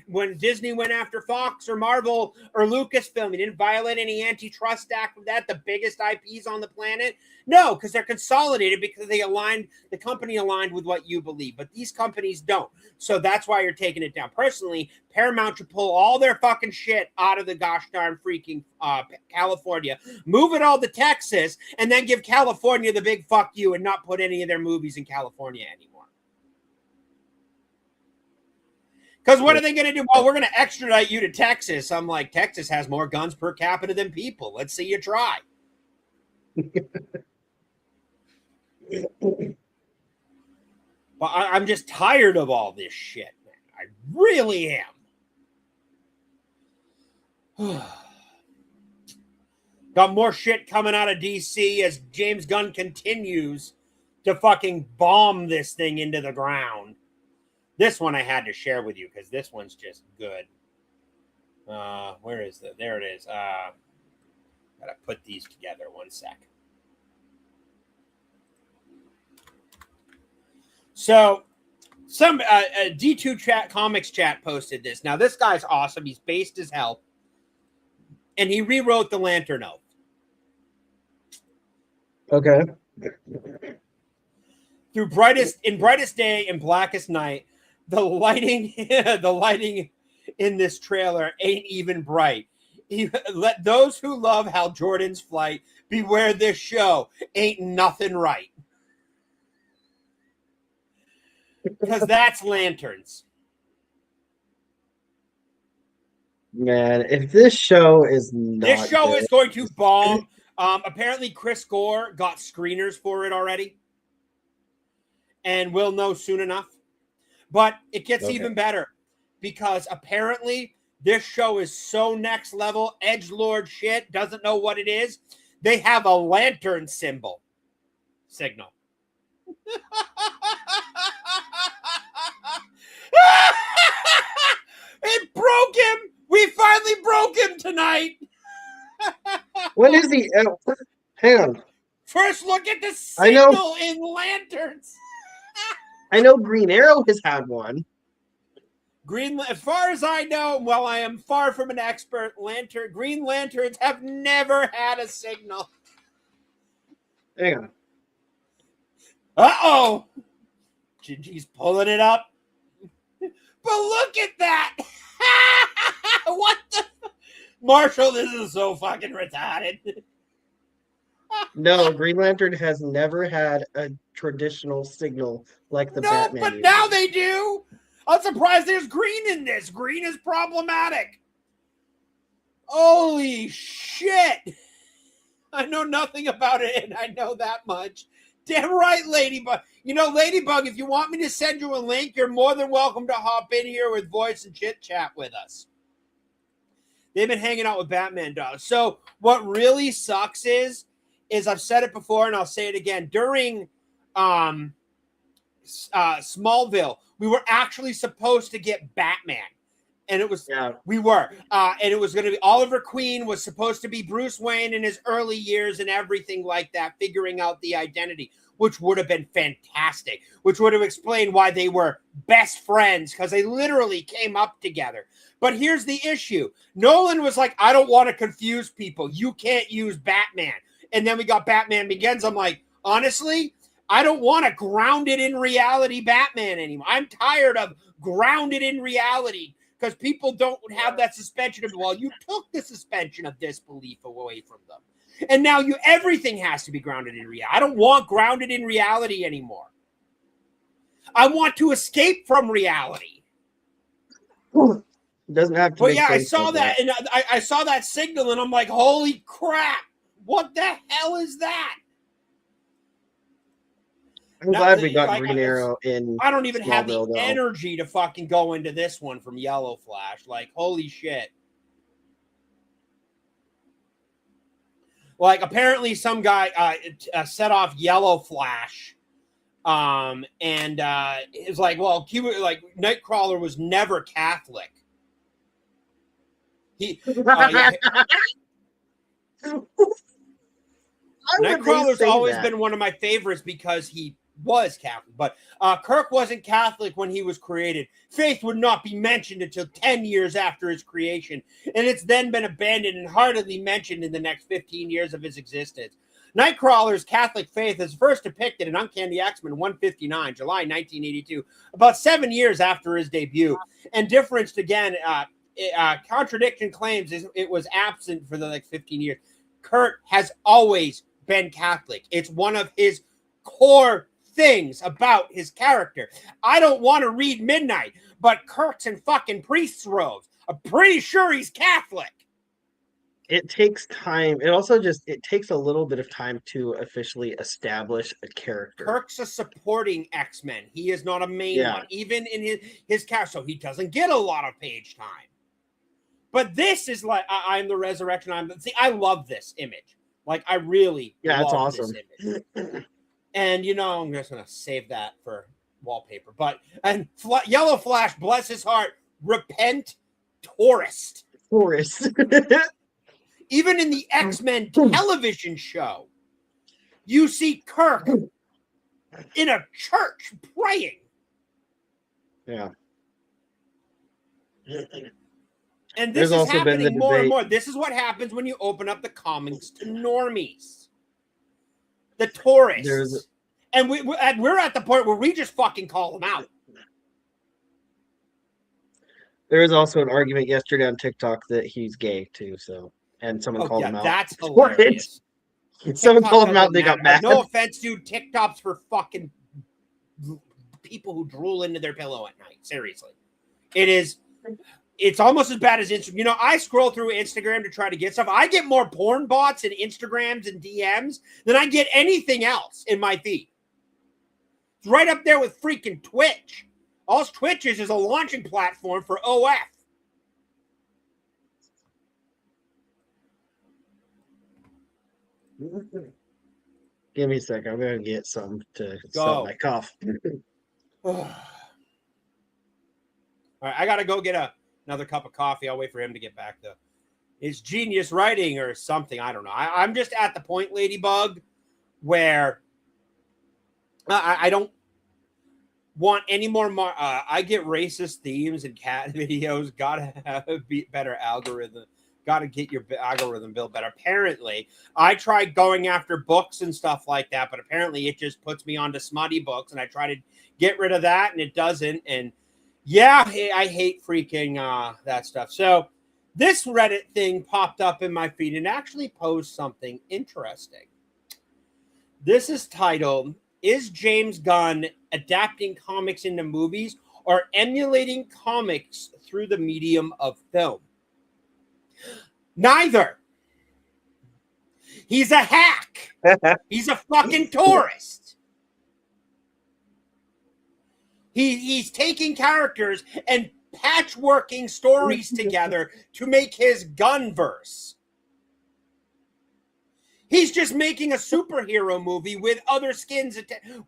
when Disney went after Fox or Marvel or Lucasfilm. You didn't violate any antitrust act with that, the biggest IPs on the planet. No, because they're consolidated because the company aligned with what you believe. But these companies don't. So that's why you're taking it down. Personally, Paramount should pull all their fucking shit out of the gosh darn freaking California, move it all to Texas, and then give California the big fuck you and not put any of their movies in California anymore. Because what are they going to do? Well, we're going to extradite you to Texas. I'm like, Texas has more guns per capita than people. Let's see you try. But I'm just tired of all this shit, man. I really am. Got more shit coming out of DC as James Gunn continues to fucking bomb this thing into the ground. This one I had to share with you because this one's just good. Where is it? There it is. Gotta put these together. One sec. So, some D2 chat comics chat posted this. Now, this guy's awesome. He's based as hell, and he rewrote the Lantern Oath. Okay. Through brightest day and blackest night, the lighting in this trailer ain't even bright. Let those who love Hal Jordan's flight beware this show. Ain't nothing right. Because that's lanterns. Man, if this show is not This show good, is going to bomb. Apparently, Chris Gore got screeners for it already. And we'll know soon enough. But it gets even better because apparently this show is so next level, edgelord shit, doesn't know what it is. They have a lantern signal. It broke him. We finally broke him tonight. when is he? Hang on. First look at the signal in lanterns. I know Green Arrow has had one. As far as I know, while I am far from an expert, Green Lanterns have never had a signal. Hang on. Uh-oh. Gingy's pulling it up. But look at that. What the? Marshall, this is so fucking retarded. No, Green Lantern has never had a traditional signal like the Batman. But now they do. I'm surprised there's green in this. Green is problematic. Holy shit. I know nothing about it, and I know that much. Damn right, Ladybug. You know, Ladybug, if you want me to send you a link, you're more than welcome to hop in here with voice and chit-chat with us. They've been hanging out with Batman dogs. So what really sucks is I've said it before, and I'll say it again. During Smallville, we were actually supposed to get Batman. And it was, we were. And it was going to be, Oliver Queen was supposed to be Bruce Wayne in his early years and everything like that, figuring out the identity, which would have been fantastic, which would have explained why they were best friends, because they literally came up together. But here's the issue. Nolan was like, I don't want to confuse people. You can't use Batman. And then we got Batman Begins. I'm like, honestly, I don't want a grounded in reality Batman anymore. I'm tired of grounded in reality because people don't have that suspension of, well, you took the suspension of disbelief away from them. And now everything has to be grounded in reality. I don't want grounded in reality anymore. I want to escape from reality. It doesn't have to. But yeah, I saw that, and I saw that signal, and I'm like, holy crap! What the hell is that? I'm glad we got Green Arrow in. I don't even have the though. energy to fucking go into this one from Yellow Flash. Like, holy shit. Like, apparently some guy set off Yellow Flash It's like, well, Nightcrawler was never Catholic. Nightcrawler's always been one of my favorites because he was Catholic, but Kirk wasn't Catholic when he was created. Faith would not be mentioned until 10 years after his creation, and it's then been abandoned and hardly mentioned in the next 15 years of his existence. Nightcrawler's Catholic faith is first depicted in Uncanny X-Men 159, July 1982, about 7 years after his debut, and differenced again. Contradiction claims it was absent for the 15 years. Kirk has always been Catholic. It's one of his core things about his character. I don't want to read Midnight, but Kirk's in fucking priest's robes. I'm pretty sure he's Catholic. It takes time. It also it takes a little bit of time to officially establish a character. Kirk's a supporting X-Men. He is not a main one, even in his character, so he doesn't get a lot of page time. But this is like, I'm the resurrection. I love this image. Like, I really love it's awesome. This image. And, I'm just going to save that for wallpaper. Yellow Flash, bless his heart, repent, tourist. Even in the X-Men television show, you see Kirk in a church praying. Yeah. And this is happening more and more. This is what happens when you open up the comics to normies. The tourists. And we're at the point where we just fucking call them out. There was also an argument yesterday on TikTok that he's gay too, and someone called him out. That's hilarious. Someone called him out, they got mad. No offense, dude. TikTok's for fucking people who drool into their pillow at night. Seriously. It's almost as bad as Instagram. I scroll through Instagram to try to get stuff. I get more porn bots and Instagrams and DMs than I get anything else in my feed. It's right up there with freaking Twitch. All Twitch is a launching platform for OF. Give me a second. I'm going to get something to stop my cough. All right, I got to go get another cup of coffee. I'll wait for him to get back, though. It's genius writing or something. I don't know. I'm just at the point, Ladybug, where I don't want any more. I get racist themes and cat videos. Gotta have a better algorithm. Got to get your algorithm built better. Apparently, I tried going after books and stuff like that, but apparently it just puts me onto smutty books, and I try to get rid of that, and it doesn't. And yeah, I hate freaking that stuff. So this Reddit thing popped up in my feed and actually posed something interesting. This is titled, "Is James Gunn adapting comics into movies or emulating comics through the medium of film?" Neither. He's a hack. He's a fucking tourist. He's taking characters and patchworking stories together to make his Gunverse. He's just making a superhero movie with other skins,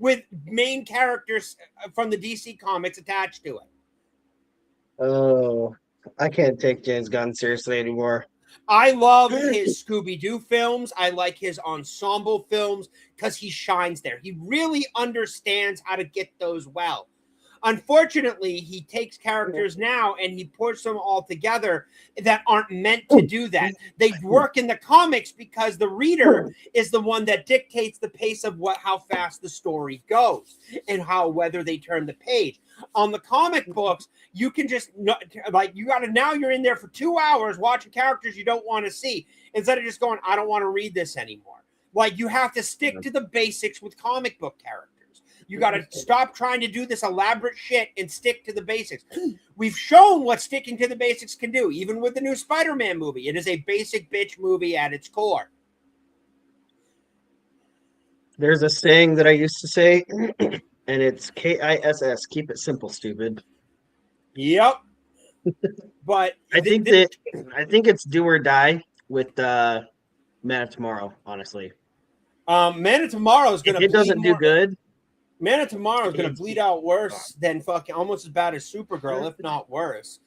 with main characters from the DC comics attached to it. Oh, I can't take James Gunn seriously anymore. I love his Scooby-Doo films. I like his ensemble films because he shines there. He really understands how to get those well. Unfortunately, he takes characters now and he puts them all together that aren't meant to do that. They work in the comics because the reader is the one that dictates the pace of how fast the story goes and whether they turn the page. On the comic books, you can just now you're in there for 2 hours watching characters you don't want to see instead of just going, I don't want to read this anymore. Like, you have to stick to the basics with comic book characters. You got to stop trying to do this elaborate shit and stick to the basics. We've shown what sticking to the basics can do, even with the new Spider-Man movie. It is a basic bitch movie at its core. There's a saying that I used to say, and it's KISS. Keep it simple, stupid. Yep. But I think it's do or die with Man of Tomorrow, honestly. Man of Tomorrow is going to If it doesn't do good, Man of Tomorrow is going to bleed out worse than fucking almost as bad as Supergirl, if not worse.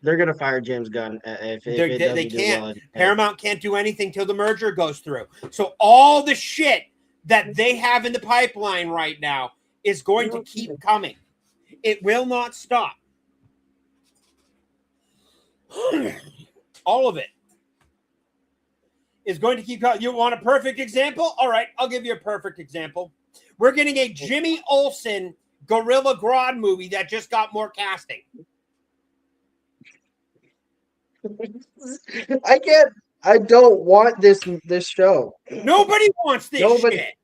They're gonna fire James Gunn if it They doesn't do can't. well. Paramount can't do anything till the merger goes through. So all the shit that they have in the pipeline right now is going to keep coming. It will not stop. All of it is going to keep coming. You want a perfect example? All right, I'll give you a perfect example. We're getting a Jimmy Olsen Gorilla Grodd movie that just got more casting. I don't want this show. Nobody wants this shit.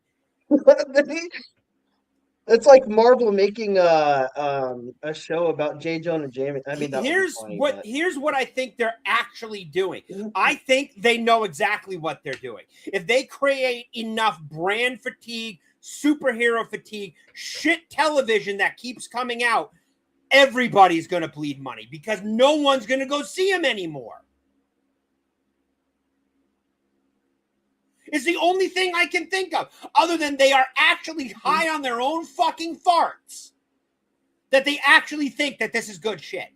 It's like Marvel making a show about J. Jonah Jameson. I mean, Here's what I think they're actually doing. I think they know exactly what they're doing. If they create enough brand fatigue, superhero fatigue, shit television that keeps coming out, everybody's going to bleed money because no one's going to go see them anymore. It's the only thing I can think of, other than they are actually high on their own fucking farts, that they actually think that this is good shit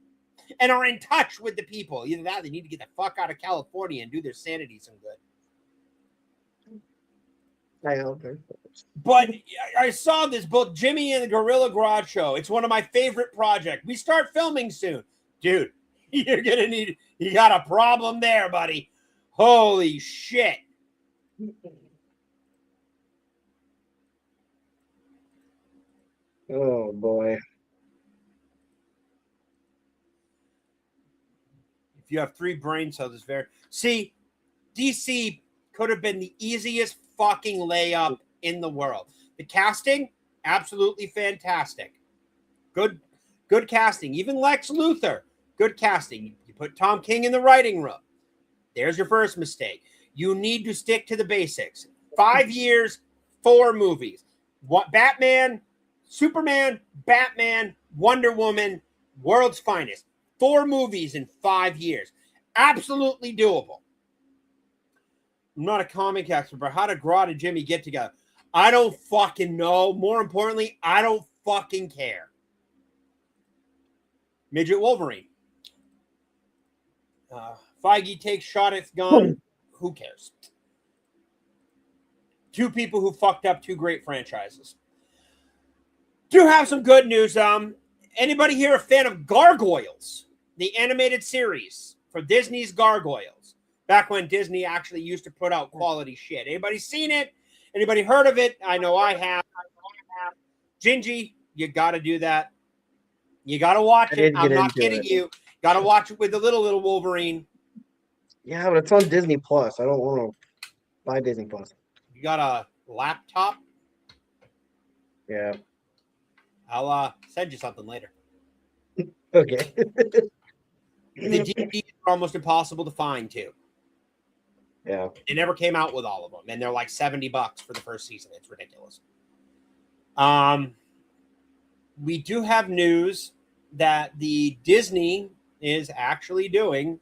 and are in touch with the people. Either that, they need to get the fuck out of California and do their sanity some good. But I saw this book, Jimmy and the Gorilla Grodd Show. It's one of my favorite projects. We start filming soon. Dude, you got a problem there, buddy. Holy shit. Oh boy. If you have 3 brain cells, it's very... See, DC could have been the easiest fucking layup in the world. The casting, absolutely fantastic. Good casting. Even Lex Luthor, good casting. You put Tom King in the writing room. There's your first mistake. You need to stick to the basics. 5 years, 4 movies. Batman, Superman, Batman, Wonder Woman, World's Finest. 4 movies in 5 years. Absolutely doable. I'm not a comic expert, but how did Grodd and Jimmy get together? I don't fucking know. More importantly, I don't fucking care. Midget Wolverine. Feige takes shot at gun. Who cares? 2 people who fucked up 2 great franchises. Do have some good news. Anybody here a fan of Gargoyles, the animated series for Disney's Gargoyles? Back when Disney actually used to put out quality shit. Anybody seen it? Anybody heard of it? I know I have. Gingy, you got to do that. You got to watch it. I'm not kidding you. Got to watch it with the little Wolverine. Yeah, but it's on Disney Plus. I don't want to buy Disney Plus. You got a laptop? Yeah. I'll send you something later. Okay. The DVDs are almost impossible to find, too. Yeah. They never came out with all of them, and they're like $70 for the first season. It's ridiculous. We do have news that the Disney is actually doing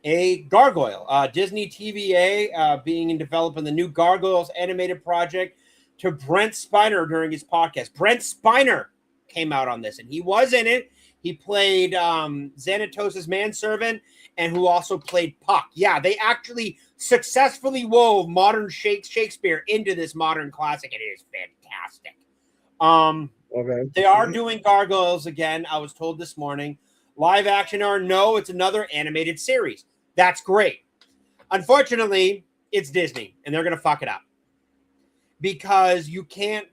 a Gargoyle. Disney TVA being in developing the new Gargoyles animated project to Brent Spiner during his podcast. Brent Spiner came out on this, and he was in it. He played Xanatos' manservant, and who also played Puck. Yeah, they actually successfully wove modern Shakespeare into this modern classic, and it is fantastic. Okay. They are doing Gargoyles again, I was told this morning. Live action or no, it's another animated series. That's great. Unfortunately, it's Disney, and they're going to fuck it up. Because you can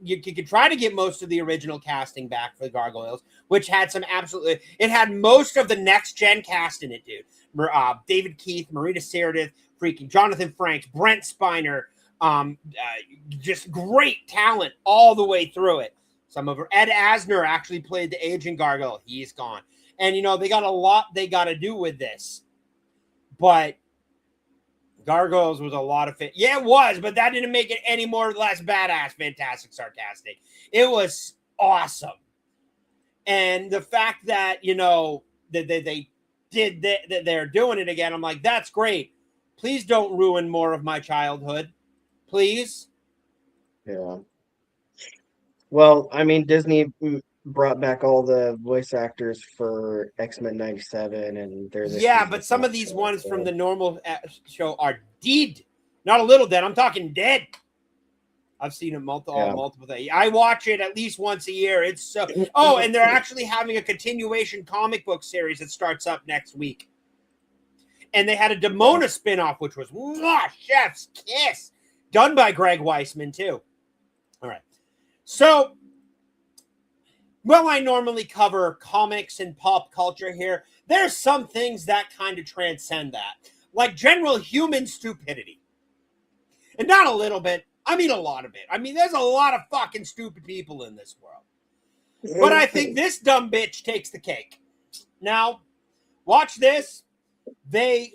try to get most of the original casting back for the Gargoyles, which had it had most of the next gen cast in it, dude. David Keith, Marita Sirtis, freaking Jonathan Frakes, Brent Spiner, just great talent all the way through it. Some of Ed Asner actually played the aging Gargoyle. He's gone. And, they got a lot they got to do with this. But Gargoyles was a lot of Yeah, it was, but that didn't make it any more or less badass, fantastic, sarcastic. It was awesome. And the fact that, that they did that they're doing it again, I'm like, that's great. Please don't ruin more of my childhood. Please. Yeah. Well, I mean, Disney brought back all the voice actors for X-Men '97, and they're this Yeah, season but some of these so, ones from the normal show are dead. Not a little dead. I'm talking dead. I've seen it multiple days. I watch it at least once a year. It's so. Oh, and they're actually having a continuation comic book series that starts up next week. And they had a Demona spinoff, which was chef's kiss, done by Greg Weisman too. All right, so. Well, I normally cover comics and pop culture here. There's some things that kind of transcend that, like general human stupidity. And not a little bit, I mean a lot of it. I mean, there's a lot of fucking stupid people in this world. But I think this dumb bitch takes the cake. Now, watch this.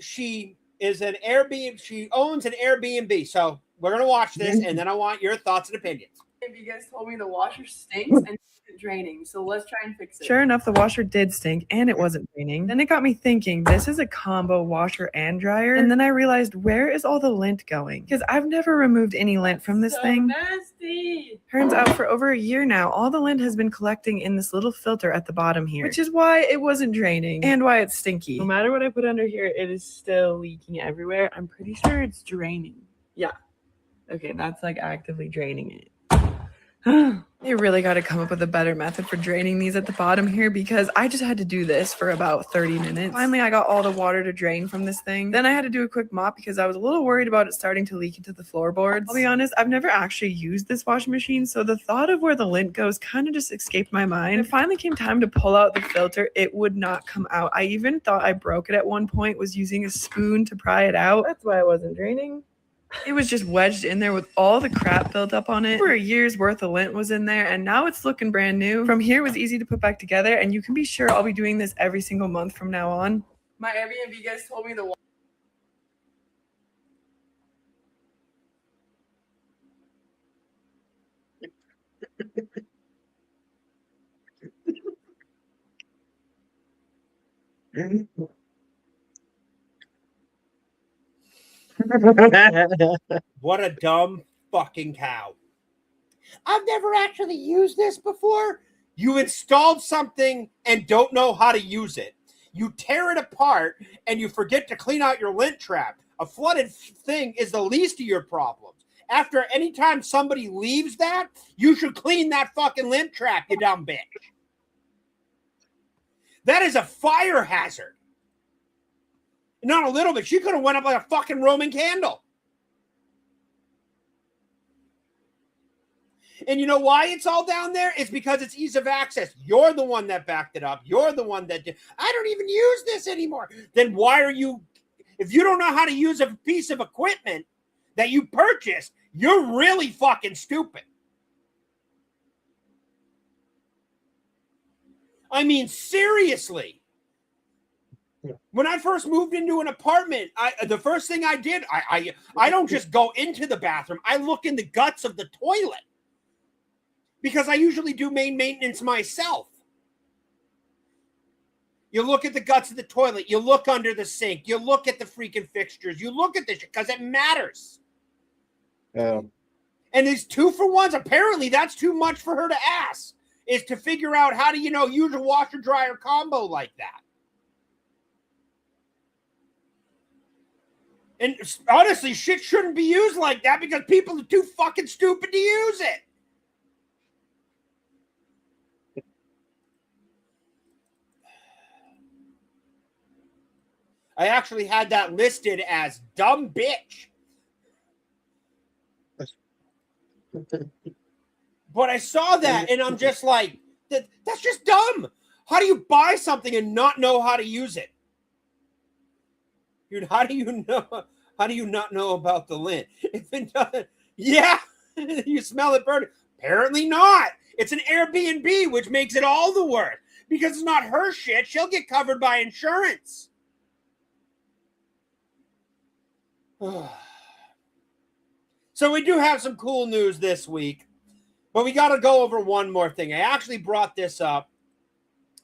She is an Airbnb, she owns an Airbnb. So we're going to watch this, and then I want your thoughts and opinions. You guys told me the washer stinks and it's draining, so let's try and fix it. Sure enough, the washer did stink and it wasn't draining. Then it got me thinking, this is a combo washer and dryer. And then I realized, where is all the lint going? Because I've never removed any lint from this thing. Nasty. Turns out for over a year now, all the lint has been collecting in this little filter at the bottom here, which is why it wasn't draining and why it's stinky. No matter what I put under here, it is still leaking everywhere. I'm pretty sure it's draining. Yeah. Okay, that's like actively draining it. They really got to come up with a better method for draining these at the bottom here, because I just had to do this for about 30 minutes. Finally, I got all the water to drain from this thing. Then I had to do a quick mop because I was a little worried about it starting to leak into the floorboards. I'll be honest, I've never actually used this washing machine, so the thought of where the lint goes kind of just escaped my mind. When it finally came time to pull out the filter, it would not come out. I even thought I broke it at one point, was using a spoon to pry it out. That's why it wasn't draining. It was just wedged in there with all the crap built up on it. For a year's worth of lint was in there, and now it's looking brand new. From here, it was easy to put back together, and you can be sure I'll be doing this every single month from now on. My Airbnb guys told me the What a dumb fucking cow. I've never actually used this before. You installed something and don't know how to use it. You tear it apart and you forget to clean out your lint trap. A flooded thing is the least of your problems. After any time somebody leaves that, you should clean that fucking lint trap, you dumb bitch. That is a fire hazard. Not a little bit. She could have went up like a fucking Roman candle. And you know why it's all down there? It's because it's ease of access. You're the one that backed it up. You're the one that did. I don't even use this anymore. Then why are you, if you don't know how to use a piece of equipment that you purchased, you're really fucking stupid. I mean, seriously. When I first moved into an apartment, the first thing I did, I don't just go into the bathroom. I look in the guts of the toilet because I usually do main maintenance myself. You look at the guts of the toilet. You look under the sink. You look at the freaking fixtures. You look at this because it matters. And these 2-for-1s, apparently that's too much for her to ask, is to figure out how to, use a washer dryer combo like that. And honestly, shit shouldn't be used like that because people are too fucking stupid to use it. I actually had that listed as dumb bitch. But I saw that and I'm just like, that's just dumb. How do you buy something and not know how to use it? Dude, how do you know? How do you not know about the lint? If it doesn't, yeah, you smell it burning. Apparently not. It's an Airbnb, which makes it all the worse because it's not her shit. She'll get covered by insurance. So we do have some cool news this week, but we got to go over one more thing. I actually brought this up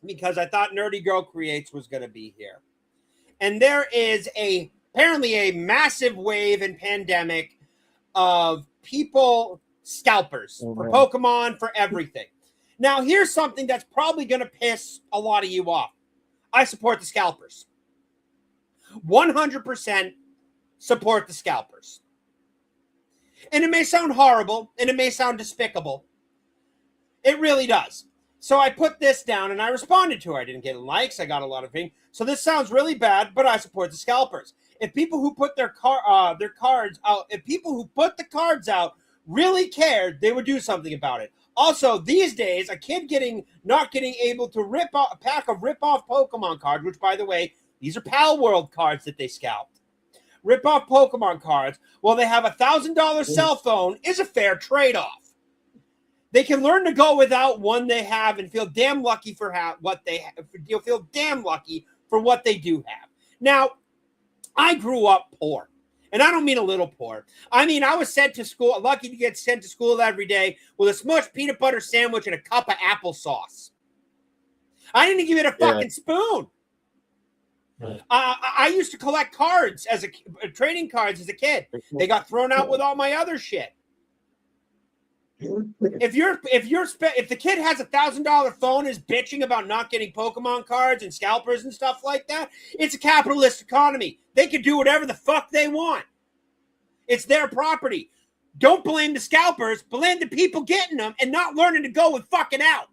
because I thought Nerdy Girl Creates was going to be here. And there is apparently a massive wave and pandemic of people scalpers for Pokemon, for everything. Now, here's something that's probably going to piss a lot of you off. I support the scalpers. 100% support the scalpers. And it may sound horrible, and it may sound despicable. It really does. So I put this down, and I responded to her. I didn't get likes. I got a lot of things. So this sounds really bad, but I support the scalpers. If people who put their cards out, if people who put the cards out really cared, they would do something about it. Also, these days, a kid not getting able to rip off a pack of rip-off Pokemon cards, which, by the way, these are Pal World cards that they scalped. Rip-off Pokemon cards, while they have a $1,000 cell phone, is a fair trade-off. They can learn to go without one they have and feel damn lucky for what they have. You'll feel damn lucky for what they do have. Now, I grew up poor. And I don't mean a little poor. I mean, I was sent to school, lucky to get sent to school every day with a smushed peanut butter sandwich and a cup of applesauce. I didn't give it a fucking spoon. I used to collect cards as trading cards as a kid. They got thrown out with all my other shit. If the kid has $1,000 phone and is bitching about not getting Pokemon cards and scalpers and stuff like that, it's a capitalist economy. They can do whatever the fuck they want. It's their property. Don't blame the scalpers. Blame the people getting them and not learning to go and fucking out.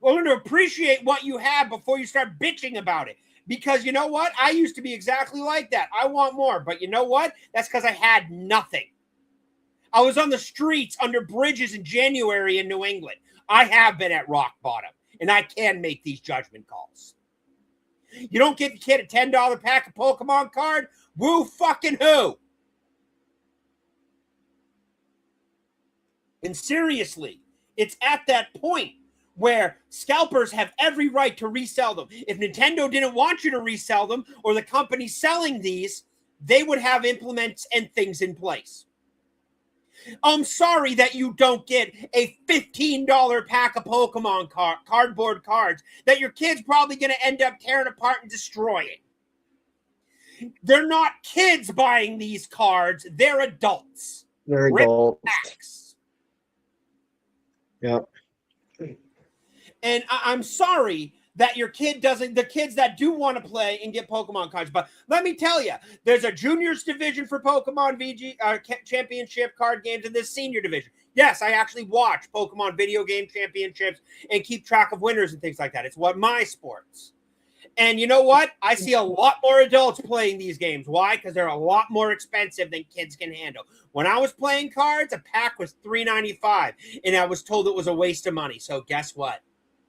Learn to appreciate what you have before you start bitching about it. Because you know what? I used to be exactly like that. I want more. But you know what? That's because I had nothing. I was on the streets under bridges in January in New England. I have been at rock bottom, and I can make these judgment calls. You don't get the kid a $10 pack of Pokemon card? Woo fucking who? And seriously, it's at that point where scalpers have every right to resell them. If Nintendo didn't want you to resell them, or the company selling these, they would have implements and things in place. I'm sorry that you don't get a $15 pack of Pokemon cardboard cards that your kid's probably going to end up tearing apart and destroying. They're not kids buying these cards. They're adults. They're adults. Packs. Yep. And I'm sorry that your kid doesn't, the kids that do want to play and get Pokemon cards. But let me tell you, there's a juniors division for Pokemon championship card games and this senior division. Yes, I actually watch Pokemon video game championships and keep track of winners and things like that. It's what my sports. And you know what? I see a lot more adults playing these games. Why? Because they're a lot more expensive than kids can handle. When I was playing cards, a pack was $3.95, and I was told it was a waste of money. So guess what?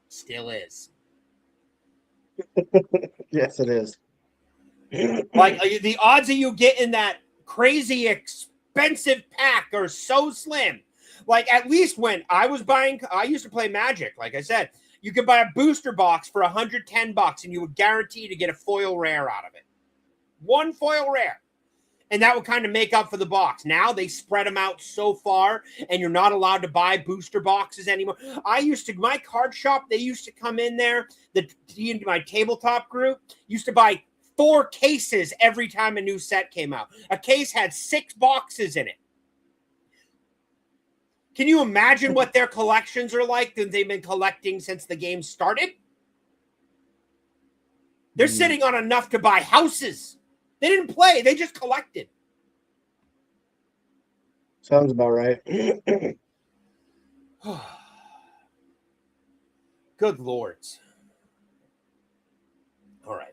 Still is. Yes, it is. Like the odds of you getting that crazy expensive pack are so slim. Like at least when I was buying, I used to play Magic. Like I said, you could buy a booster box for $110 and you would guarantee to get a foil rare out of it. One foil rare. And that would kind of make up for the box. Now they spread them out so far and you're not allowed to buy booster boxes anymore. My card shop, they used to come in there, my tabletop group used to buy 4 cases every time a new set came out. A case had 6 boxes in it. Can you imagine what their collections are like that they've been collecting since the game started? They're sitting on enough to buy houses. They didn't play. They just collected. Sounds about right. Good lords. All right.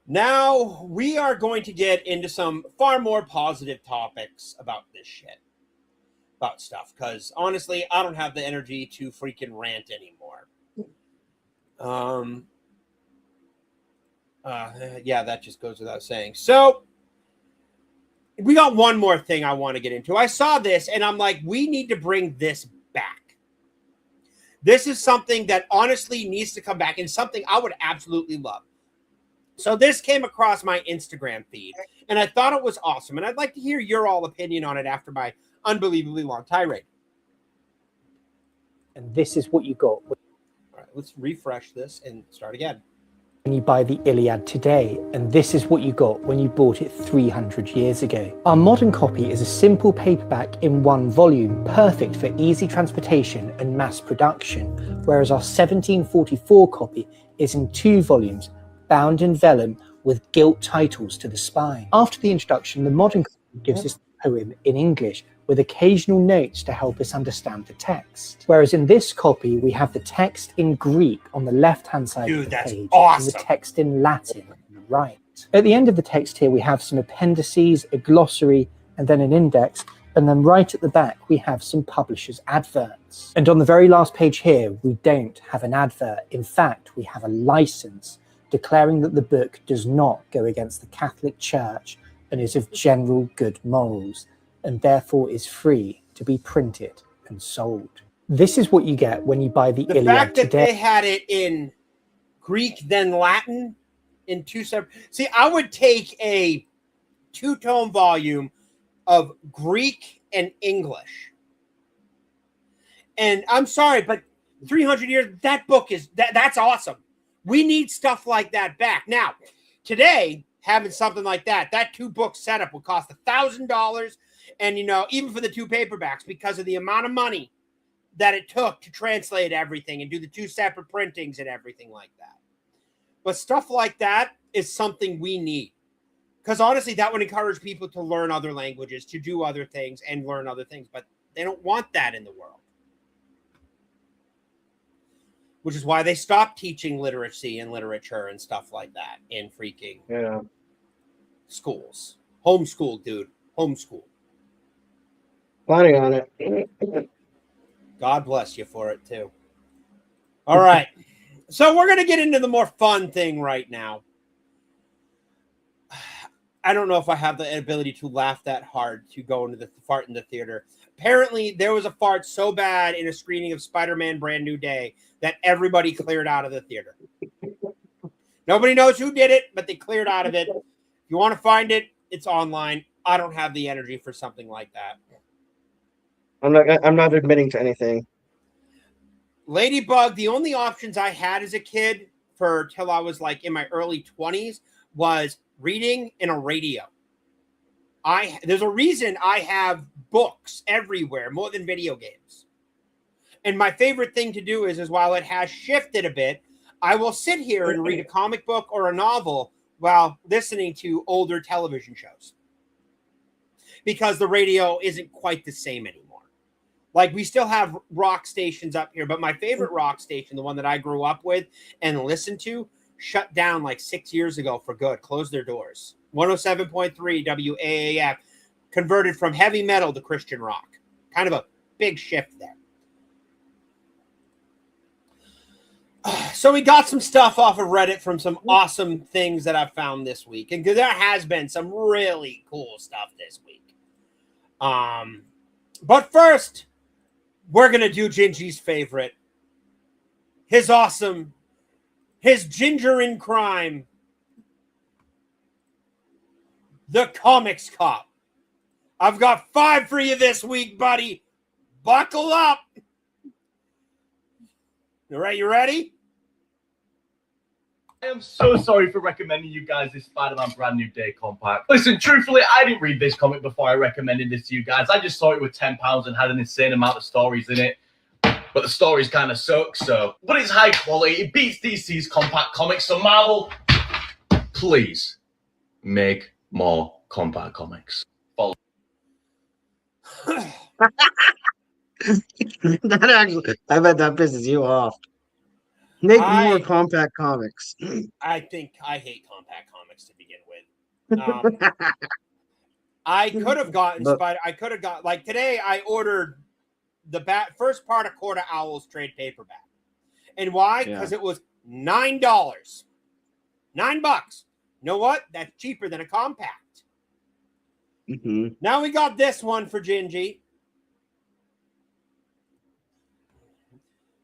Now we are going to get into some far more positive topics about this shit. About stuff. Because honestly, I don't have the energy to freaking rant anymore. Yeah, that just goes without saying. So, we got one more thing I want to get into. I saw this, and I'm like, we need to bring this back. This is something that honestly needs to come back, and something I would absolutely love. So, this came across my Instagram feed, and I thought it was awesome, and I'd like to hear your all opinion on it after my unbelievably long tirade. And this is what you got. All right, let's refresh this and start again. when you buy the Iliad today, and this is what you got when you bought it 300 years ago. Our modern copy is a simple paperback in one volume, perfect for easy transportation and mass production, whereas our 1744 copy is in 2 volumes, bound in vellum with gilt titles to the spine. After the introduction, the modern copy gives us the poem in English, with occasional notes to help us understand the text. Whereas in this copy, we have the text in Greek on the left-hand side of the page, and the text in Latin on the right. At the end of the text here, we have some appendices, a glossary, and then an index, and then right at the back, we have some publishers' adverts. And on the very last page here, we don't have an advert. In fact, we have a license declaring that the book does not go against the Catholic Church and is of general good morals, and therefore is free to be printed and sold. This is what you get when you buy the Iliad fact that today. they had it in Greek then Latin in 2 separate. See, I would take a 2-tome volume of Greek and English, and I'm sorry, but 300 years, that book is that's awesome. We need stuff like that back now. Today, having something like that 2-book setup would cost $1,000. And, even for the 2 paperbacks, because of the amount of money that it took to translate everything and do the 2 separate printings and everything like that. But stuff like that is something we need. Because honestly, that would encourage people to learn other languages, to do other things and learn other things. But they don't want that in the world. Which is why they stopped teaching literacy and literature and stuff like that in freaking schools. Homeschool, dude. Homeschool. Planning on it. God bless you for it, too. All right. So we're going to get into the more fun thing right now. I don't know if I have the ability to laugh that hard to go into the fart in the theater. Apparently, there was a fart so bad in a screening of Spider-Man Brand New Day that everybody cleared out of the theater. Nobody knows who did it, but they cleared out of it. If you want to find it, it's online. I don't have the energy for something like that. I'm not admitting to anything. Ladybug, the only options I had as a kid for till I was like in my early 20s was reading and a radio. There's a reason I have books everywhere more than video games. And my favorite thing to do is while it has shifted a bit, I will sit here and read a comic book or a novel while listening to older television shows. Because the radio isn't quite the same anymore. Like, we still have rock stations up here, but my favorite rock station, the one that I grew up with and listened to, shut down like 6 years ago for good, closed their doors. 107.3 WAAF, converted from heavy metal to Christian rock. Kind of a big shift there. So we got some stuff off of Reddit from some awesome things that I've found this week. And there has been some really cool stuff this week. But first, we're going to do Gingy's favorite. His ginger in crime. The Comics Cop. I've got 5 for you this week, buddy. Buckle up. All right, you ready? I am so sorry for recommending you guys this Spider-Man Brand New Day compact. Listen, truthfully, I didn't read this comic before I recommended this to you guys. I just saw it with £10 and had an insane amount of stories in it. But the stories kind of suck, so. But it's high quality. It beats DC's compact comics. So Marvel, please make more compact comics. Follow. That actually, I bet that pisses you off. Make more compact comics. I think I hate compact comics to begin with. I could have gotten like today I ordered the first part of Quarter Owl's trade paperback. And why? Because it was $9. $9. You know what? That's cheaper than a compact. Mm-hmm. Now we got this one for Gingy.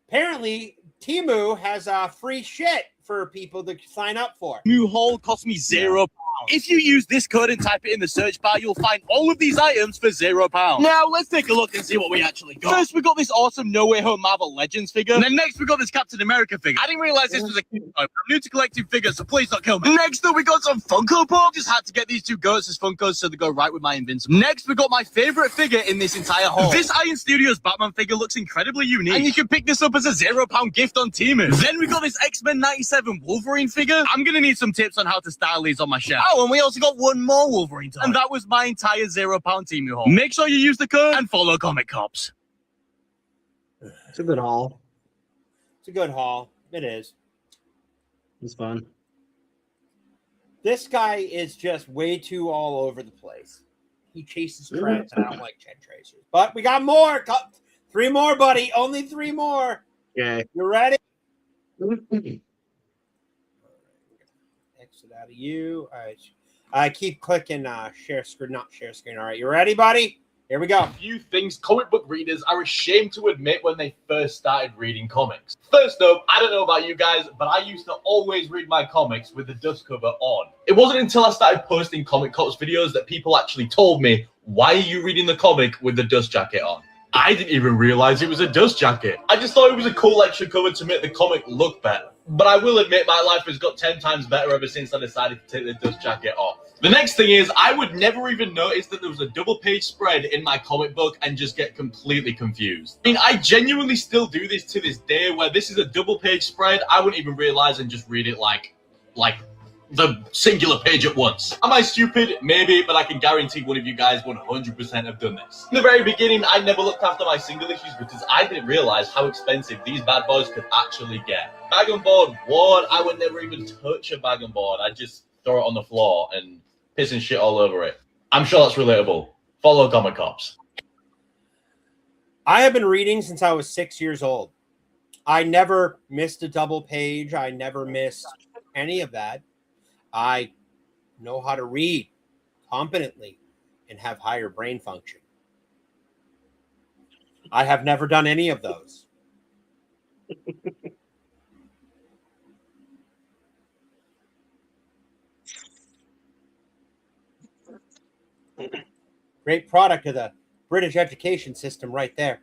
Apparently, Temu has free shit for people to sign up for. New haul cost me £0. If you use this code and type it in the search bar, you'll find all of these items for £0. Now, let's take a look and see what we actually got. First, we got this awesome No Way Home Marvel Legends figure. And then next, we got this Captain America figure. I didn't realize this was a kid toy, but I'm new to collecting figures, so please don't kill me. Next up, we got some Funko Pop. Just had to get these two goats as Funkos so they go right with my Invincible. Next, we got my favorite figure in this entire haul. This Iron Studios Batman figure looks incredibly unique, and you can pick this up as a £0 gift on Temu. Then we got this X-Men 97 Wolverine figure. I'm gonna need some tips on how to style these on my shelf. Oh, and we also got one more Wolverine toy. And that was my entire £0 Temu haul. Make sure you use the code and follow Comic Cops. It's a good haul. It's a good haul. It is. It's fun. This guy is just way too all over the place. He chases trends, and I don't like Chen Tracers. But we got more. 3 more, buddy. Only 3 more. Okay. You ready? Exit out of you. All right. I keep clicking share screen, not share screen. All right. You ready, buddy? Here we go. A few things comic book readers are ashamed to admit when they first started reading comics. First up, I don't know about you guys, but I used to always read my comics with the dust cover on. It wasn't until I started posting Comic Cops videos that people actually told me, why are you reading the comic with the dust jacket on? I didn't even realize it was a dust jacket. I just thought it was a cool extra cover to make the comic look better. But I will admit my life has got 10 times better ever since I decided to take the dust jacket off. The next thing is, I would never even notice that there was a double page spread in my comic book and just get completely confused. I mean, I genuinely still do this to this day, where this is a double page spread, I wouldn't even realize and just read it like the singular page at once. Am I stupid? Maybe, but I can guarantee one of you guys 100% have done this. In the very beginning, I never looked after my single issues because I didn't realize how expensive these bad boys could actually get. Bag and board, one, I would never even touch a bag and board. I'd just throw it on the floor and piss and shit all over it. I'm sure that's relatable. Follow Comic Cops. I have been reading since I was 6 years old. I never missed a double page. I never missed any of that. I know how to read competently and have higher brain function. I have never done any of those. Great product of the British education system right there.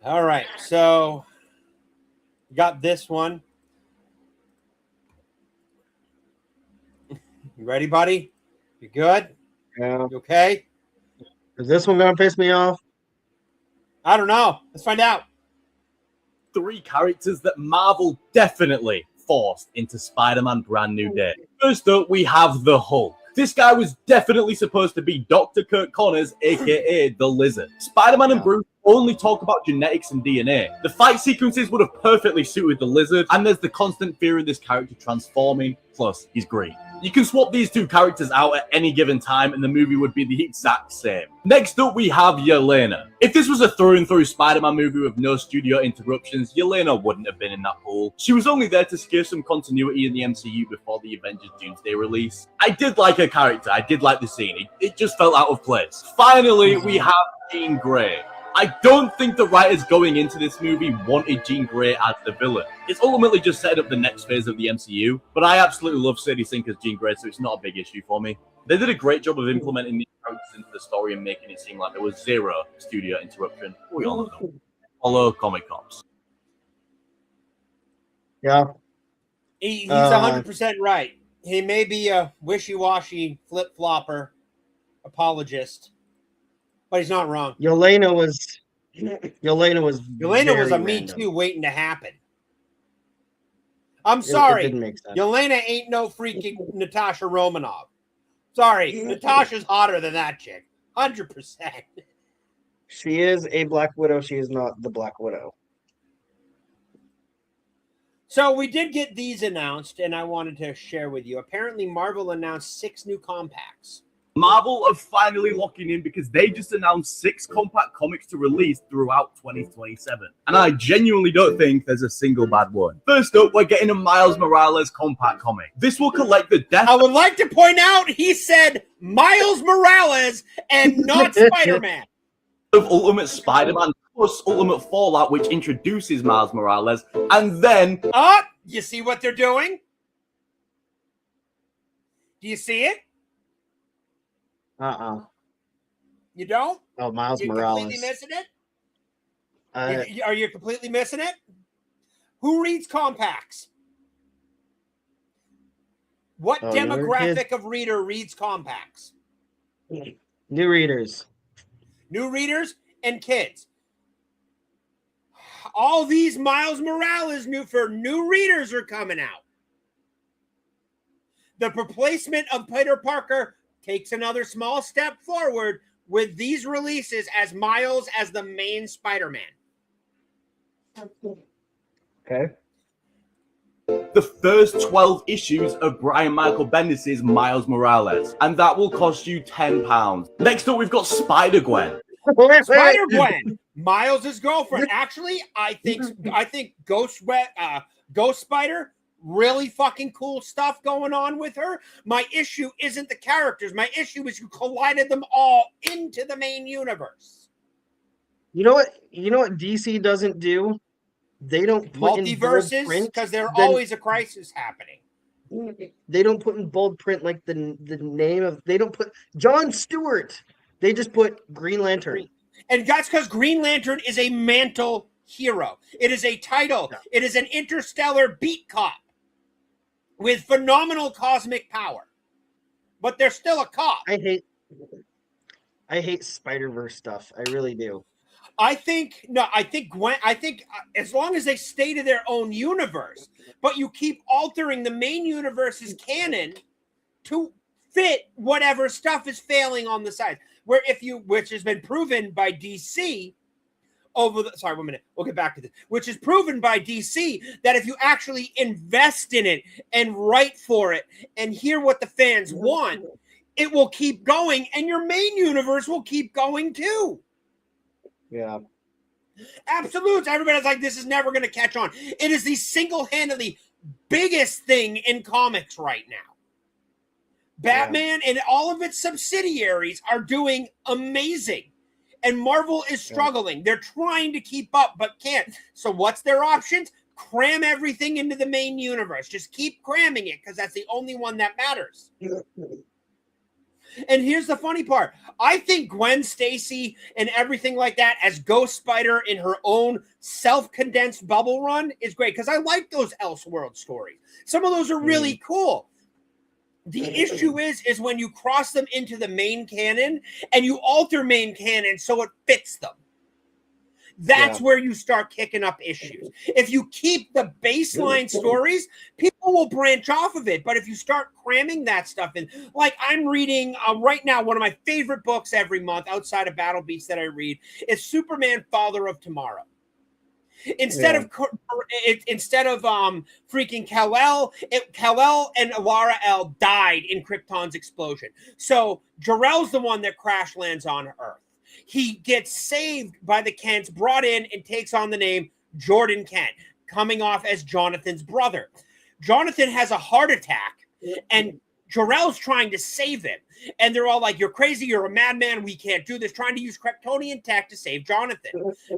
All right, so we got this one. You ready, buddy? You good? Yeah. You okay? Is this one gonna piss me off? I don't know. Let's find out. 3 characters that Marvel definitely forced into Spider-Man Brand New Day. First up, we have the Hulk. This guy was definitely supposed to be Dr. Kirk Connors, aka the Lizard. Spider-Man and Bruce only talk about genetics and DNA. The fight sequences would have perfectly suited the Lizard, and there's the constant fear of this character transforming, plus he's green. You can swap these 2 characters out at any given time and the movie would be the exact same. Next up, we have Yelena. If this was a through-and-through Spider-Man movie with no studio interruptions, Yelena wouldn't have been in that pool. She was only there to scare some continuity in the MCU before the Avengers Doomsday release. I did like her character, I did like the scene, it just felt out of place. Finally, we have Jean Grey. I don't think the writers going into this movie wanted Jean Grey as the villain. It's ultimately just set up the next phase of the MCU, but I absolutely love Sadie Sink as Jean Grey, so it's not a big issue for me. They did a great job of implementing these characters into the story and making it seem like there was 0 studio interruption. We all know them. Follow Comic Cops. Yeah. He's 100% right. He may be a wishy-washy flip-flopper apologist, but he's not wrong. Yelena was a Me random. Too waiting to happen. I'm sorry. It didn't make sense. Yelena ain't no freaking Natasha Romanoff. Sorry, Natasha's hotter than that chick. 100%. She is a Black Widow. She is not the Black Widow. So we did get these announced, and I wanted to share with you. Apparently, Marvel announced 6 new compacts. Marvel are finally locking in because they just announced 6 compact comics to release throughout 2027. And I genuinely don't think there's a single bad one. First up, we're getting a Miles Morales compact comic. This will collect the death. I would like to point out he said Miles Morales and not Spider-Man. Of Ultimate Spider-Man plus Ultimate Fallout, which introduces Miles Morales, and then you see what they're doing? Do you see it? You don't? Oh, Miles You're Morales. completely missing it? Are you completely missing it? Who reads compacts? What demographic of reader reads compacts? New readers. New readers and kids. All these Miles Morales new readers are coming out. The replacement of Peter Parker takes another small step forward with these releases as Miles as the main Spider-Man. Okay. The first 12 issues of Brian Michael Bendis' Miles Morales, and that will cost you £10. Next up, we've got Spider-Gwen. Spider-Gwen, Miles' girlfriend. Actually, I think Ghost Spider, really fucking cool stuff going on with her. My issue isn't the characters. My issue is you collided them all into the main universe. You know what DC doesn't do? They don't put multiverses in bold print because there's always a crisis happening. They don't put in bold print like the name of. They don't put John Stewart. They just put Green Lantern. And that's because Green Lantern is a mantle hero. It is a title. Yeah. It is an interstellar beat cop with phenomenal cosmic power. But they're still a cop. I hate Spider-Verse stuff. I really do. I think Gwen, as long as they stay to their own universe, but you keep altering the main universe's canon to fit whatever stuff is failing on the side. Which has been proven by DC sorry, 1 minute. We'll get back to this. Which is proven by DC that if you actually invest in it and write for it and hear what the fans want, it will keep going and your main universe will keep going too. Yeah. Absolutely. Everybody's like, this is never going to catch on. It is the single-handedly biggest thing in comics right now. Batman and all of its subsidiaries are doing amazing. And Marvel is struggling. Yeah. They're trying to keep up, but can't. So what's their options? Cram everything into the main universe. Just keep cramming it because that's the only one that matters. And here's the funny part. I think Gwen Stacy and everything like that as Ghost Spider in her own self-condensed bubble run is great because I like those Elseworld stories. Some of those are really cool. The issue is when you cross them into the main canon and you alter main canon so it fits them. That's where you start kicking up issues. If you keep the baseline stories, people will branch off of it. But if you start cramming that stuff in, like I'm reading right now, one of my favorite books every month outside of Battle Beats that I read is Superman, Father of Tomorrow. Instead of freaking Kal-El and Alara-El died in Krypton's explosion. So Jor-El's the one that crash lands on Earth. He gets saved by the Kents, brought in, and takes on the name Jordan Kent, coming off as Jonathan's brother. Jonathan has a heart attack, and Jor-El's trying to save him. And they're all like, you're crazy, you're a madman, we can't do this, trying to use Kryptonian tech to save Jonathan.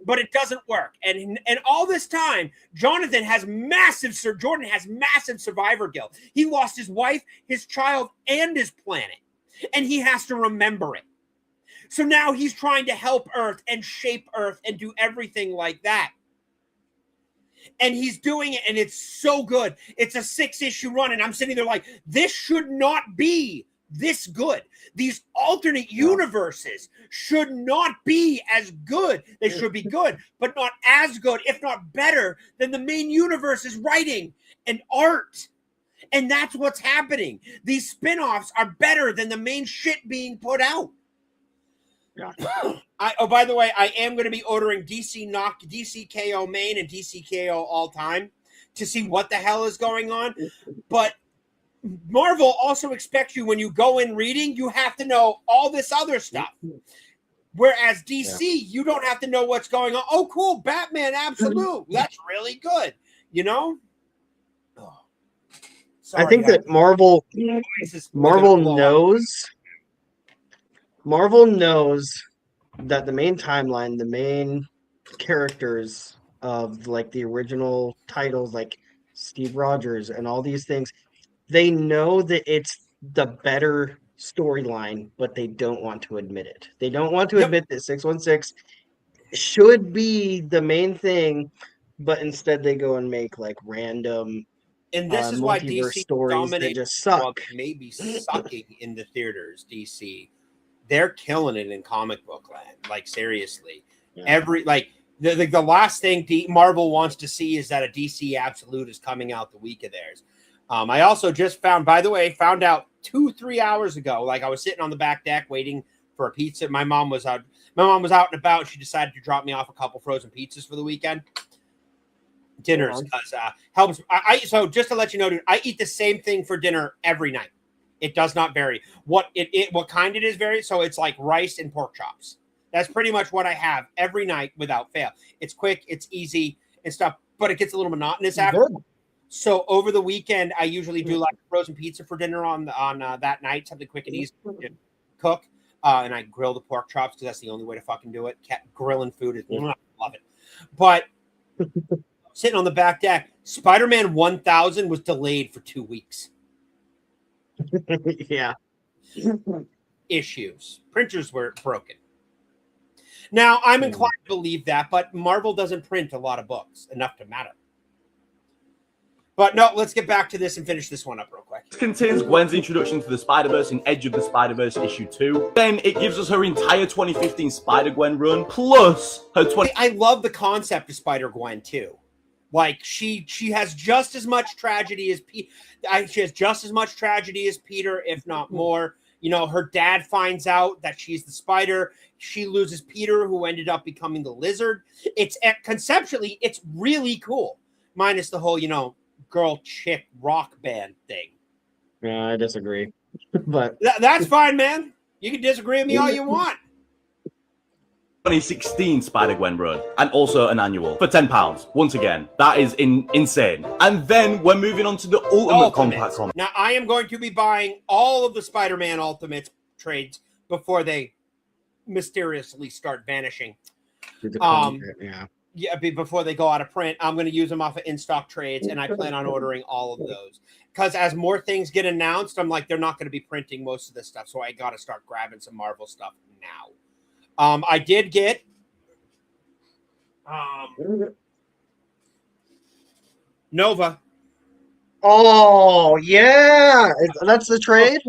But it doesn't work. And all this time, Jordan has massive survivor guilt. He lost his wife, his child, and his planet. And he has to remember it. So now he's trying to help Earth and shape Earth and do everything like that. And he's doing it, and it's so good. It's a 6-issue run, and I'm sitting there like, this should not be this good. These alternate universes should not be as good. They should be good, but not as good, if not better, than the main universe's writing and art. And that's what's happening. These spin-offs are better than the main shit being put out. By the way, I am going to be ordering DC KO main and DC KO all time to see what the hell is going on. But Marvel also expects you when you go in reading, you have to know all this other stuff. Whereas DC, you don't have to know what's going on. Oh, cool, Batman, absolute. That's really good. You know? Oh. Sorry, I think that Marvel knows that the main timeline, the main characters of like the original titles, like Steve Rogers and all these things, they know that it's the better storyline, but they don't want to admit it. They don't want to Yep. admit that 616 should be the main thing, but instead they go and make like random And this is why multiverse DC stories that dominates just while suck. maybe sucking in the theaters. DC, they're killing it in comic book land. Like seriously, Yeah. every like the last thing Marvel wants to see is that a DC Absolute is coming out the week of theirs. I also just found out 2-3 hours ago. Like I was sitting on the back deck waiting for a pizza. My mom was out and about. She decided to drop me off a couple frozen pizzas for the weekend. Dinners because helps. So just to let you know, dude, I eat the same thing for dinner every night. It does not vary. What kind it is vary. So it's like rice and pork chops. That's pretty much what I have every night without fail. It's quick, it's easy and stuff, but it gets a little monotonous after. Good. So over the weekend, I usually do like frozen pizza for dinner on that night, something quick and easy to cook. And I grill the pork chops because that's the only way to fucking do it. Grilling food is love it. But sitting on the back deck, Spider-Man 1000 was delayed for 2 weeks. Yeah. Issues. Printers were broken. Now, I'm inclined to believe that, but Marvel doesn't print a lot of books enough to matter. But no, let's get back to this and finish this one up real quick. This contains Gwen's introduction to the Spider-Verse in Edge of the Spider-Verse issue 2. Then it gives us her entire 2015 Spider-Gwen run, plus her 20... I love the concept of Spider-Gwen, too. Like, she has just as much tragedy as she has just as much tragedy as Peter, if not more. You know, her dad finds out that she's the Spider. She loses Peter, who ended up becoming the Lizard. It's conceptually, it's really cool. Minus the whole, girl chick rock band thing. Yeah, I disagree. But That's fine, man. You can disagree with me all you want. 2016 Spider-Gwen run, and also an annual for £10. Once again, that is insane. And then we're moving on to the Ultimate Compact Comic. Now, I am going to be buying all of the Spider-Man Ultimates trades before they mysteriously start vanishing. Yeah, before they go out of print. I'm going to use them off of in-stock trades, and I plan on ordering all of those. Because as more things get announced, I'm like, they're not going to be printing most of this stuff, so I got to start grabbing some Marvel stuff now. I did get Nova. Oh, yeah. That's the trade?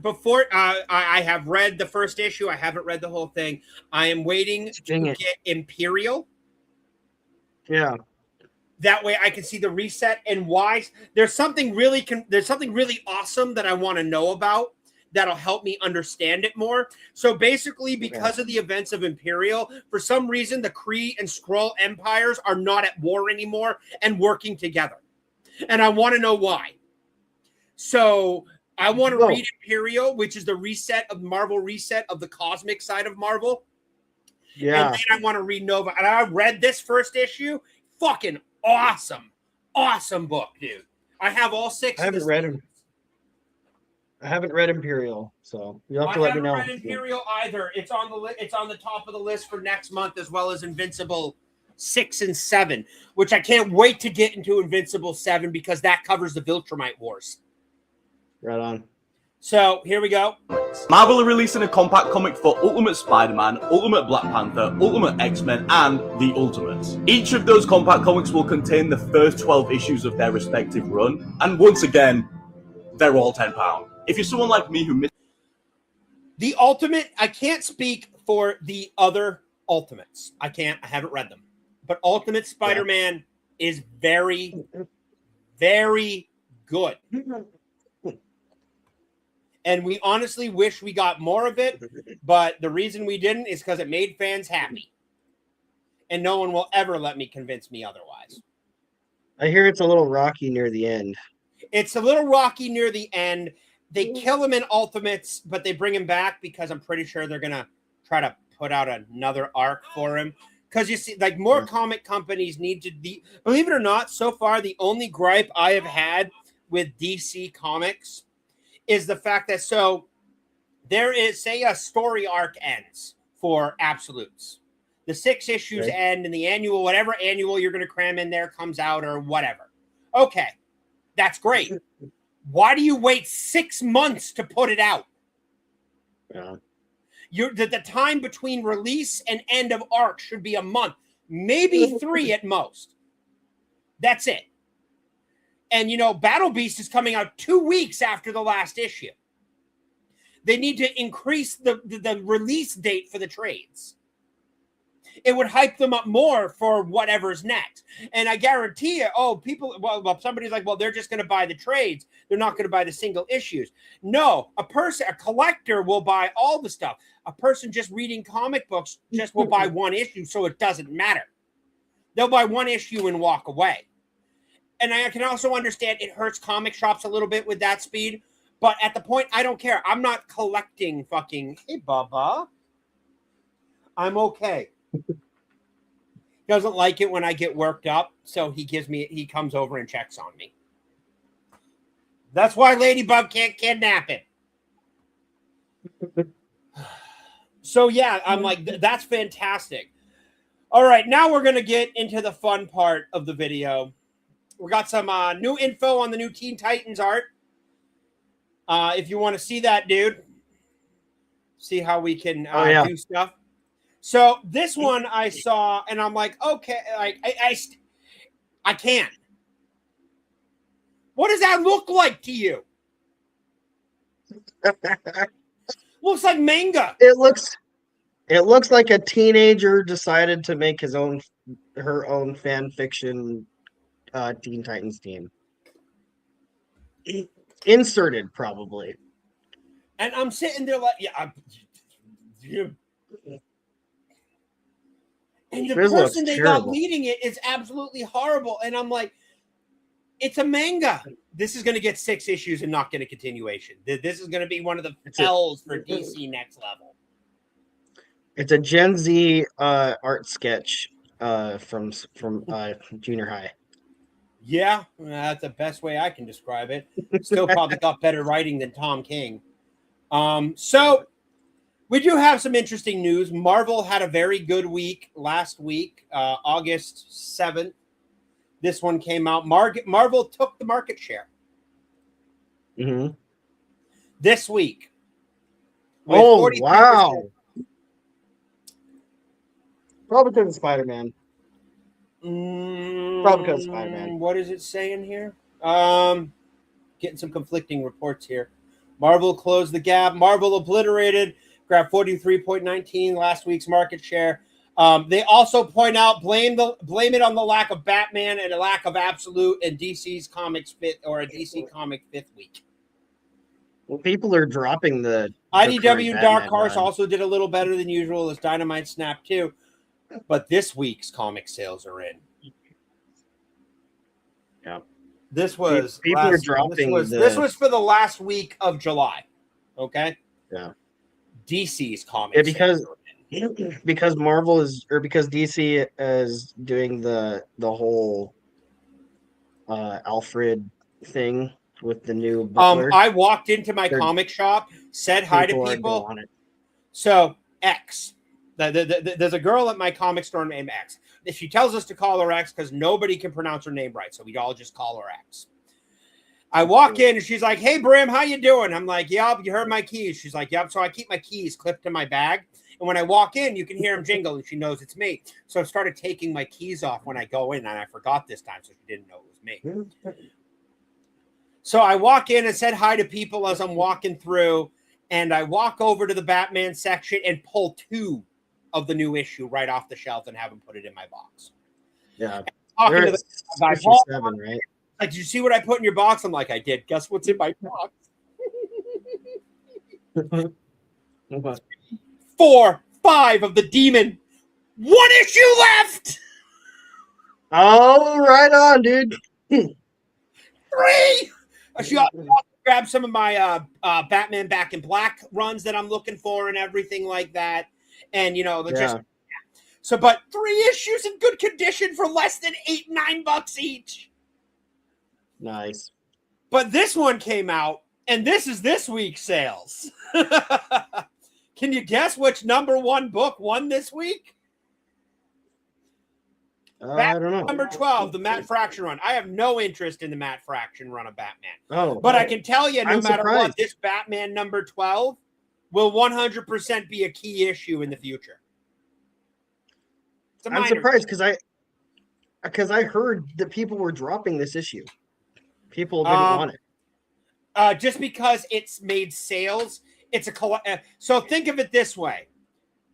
Before I have read the first issue. I haven't read the whole thing. I am waiting to get Imperial. Yeah. That way I can see the reset and why. There's something really awesome that I want to know about that'll help me understand it more. So basically, because of the events of Imperial, for some reason, the Kree and Skrull empires are not at war anymore and working together. And I want to know why. So I want to read Imperial, which is the reset of Marvel reset of the cosmic side of Marvel. Yeah. And then I want to read Nova. And I read this first issue. Fucking awesome. Awesome book, dude. I have all 6. I haven't read him. I haven't read Imperial, so you'll have to let me know. I haven't read Imperial either. It's on the top of the list for next month, as well as Invincible 6 and 7, which I can't wait to get into Invincible 7 because that covers the Viltrumite Wars. Right on. So here we go. Marvel are releasing a compact comic for Ultimate Spider-Man, Ultimate Black Panther, Ultimate X-Men, and The Ultimates. Each of those compact comics will contain the first 12 issues of their respective run, and once again, they're all £10. If you're someone like me who missed The Ultimate, I can't speak for the other Ultimates. I haven't read them. But Ultimate Spider-Man is very, very good. And we honestly wish we got more of it, but the reason we didn't is because it made fans happy. And no one will ever let me convince me otherwise. I hear it's a little rocky near the end. It's a little rocky near the end. They kill him in Ultimates, but they bring him back because I'm pretty sure they're going to try to put out another arc for him. Because you see, like, more comic companies need to be, believe it or not, so far the only gripe I have had with DC Comics is the fact that, so there is, say a story arc ends for Absolutes. The 6 issues Right. end, and the annual, whatever annual you're going to cram in there comes out or whatever. Okay, that's great. Why do you wait 6 months to put it out? Yeah. The time between release and end of arc should be a month, maybe 3 at most. That's it. And, Battle Beast is coming out 2 weeks after the last issue. They need to increase the release date for the trades. It would hype them up more for whatever's next. And I guarantee you, somebody's like, well, they're just going to buy the trades. They're not going to buy the single issues. No, a collector will buy all the stuff. A person just reading comic books just will buy 1 issue, so it doesn't matter. They'll buy 1 issue and walk away. And I can also understand it hurts comic shops a little bit with that speed. But at the point, I don't care. I'm not collecting fucking, hey, Bubba. I'm okay. Doesn't like it when I get worked up, so he comes over and checks on me. That's why Ladybug can't kidnap him. So yeah, I'm like, that's fantastic. All right, now we're going to get into the fun part of the video. We got some new info on the new Teen Titans art. If you want to see that, dude, see how we can do stuff. So this one I saw, and I'm like, okay, like I can't. What does that look like to you? Looks like manga. It looks like a teenager decided to make her own fan fiction Teen Titans team. Inserted, probably. And I'm sitting there like, and the person they got leading it is absolutely horrible. And I'm like, it's a manga. This is going to get 6 issues and not get a continuation. This is going to be one of the tells for DC next level. It's a Gen Z art sketch from junior high. Yeah, that's the best way I can describe it. Still probably got better writing than Tom King. So we do have some interesting news. Marvel had a very good week last week, August 7th. This one came out. Marvel took the market share. Mm-hmm. This week. Oh, wow. Probably because of Spider-Man. Probably because of Spider-Man. What is it saying here? Getting some conflicting reports here. Marvel closed the gap. Marvel obliterated. Grabbed 43.19 last week's market share. They also point out blame it on the lack of Batman and a lack of Absolute and DC's comics fit or a DC comic 5th week. Well, people are dropping the IDW Dark Horse run. also did a little better than usual as Dynamite Snap too, but this week's comic sales are in. Yeah, this was people are dropping. This was for the last week of July. Okay. Yeah. DC's comics. Yeah, because Marvel is, or because DC is doing the whole Alfred thing with the new Butler. I walked into my comic shop, said hi to people. So X, there's a girl at my comic store named X. She tells us to call her X because nobody can pronounce her name right, so we all just call her X. I walk in and she's like, "Hey, Brim, how you doing?" I'm like, "Yep, you heard my keys." She's like, "Yep." So I keep my keys clipped in my bag. And when I walk in, you can hear them jingle, and she knows it's me. So I started taking my keys off when I go in, and I forgot this time, so she didn't know it was me. So I walk in and said hi to people as I'm walking through, and I walk over to the Batman section and pull 2 of the new issue right off the shelf and have them put it in my box. Yeah. Talking to the guy, 7, right? Like, did you see what I put in your box? I'm like, I did. Guess what's in my box? 4, 5 of the Demon. 1 issue left. Oh, right on, dude. 3. I should grab some of my Batman Back in Black runs that I'm looking for and everything like that. And, so, but 3 issues in good condition for less than $8-9 each. Nice. But this one came out, and this is this week's sales. Can you guess which #1 book won this week? I don't know. Number 12, the Matt Fraction run. I have no interest in the Matt Fraction run of Batman. Oh, But I can tell you, no I'm matter surprised. what, this Batman number 12 will 100% be a key issue in the future. It's a I'm minor. surprised because I heard that people were dropping this issue. People didn't want it. Just because it's made sales, it's so think of it this way: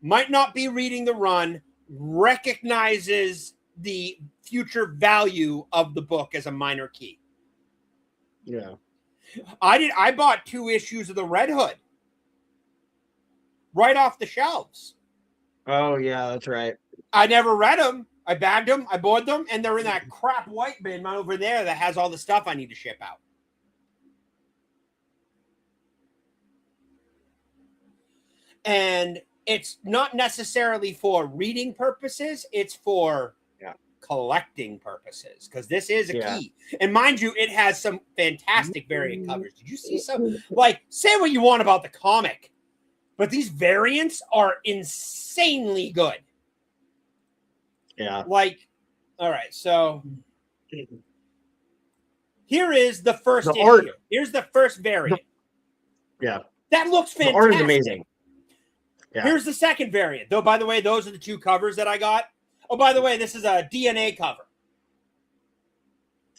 might not be reading the run, recognizes the future value of the book as a minor key. Yeah, I bought 2 issues of the Red Hood right off the shelves. Oh yeah, that's right. I never read them. I bagged them. I bought them, and they're in that crap white bin over there that has all the stuff I need to ship out. And it's not necessarily for reading purposes. It's for collecting purposes, because this is a key. And mind you, it has some fantastic variant covers. Did you see some? Like, say what you want about the comic, but these variants are insanely good. Yeah. Like, all right, so here is the first issue. Art. Here's the first variant. Yeah. That looks fantastic. The art is amazing. Yeah. Here's the second variant. Though, by the way, those are the 2 covers that I got. Oh, by the way, this is a DNA cover.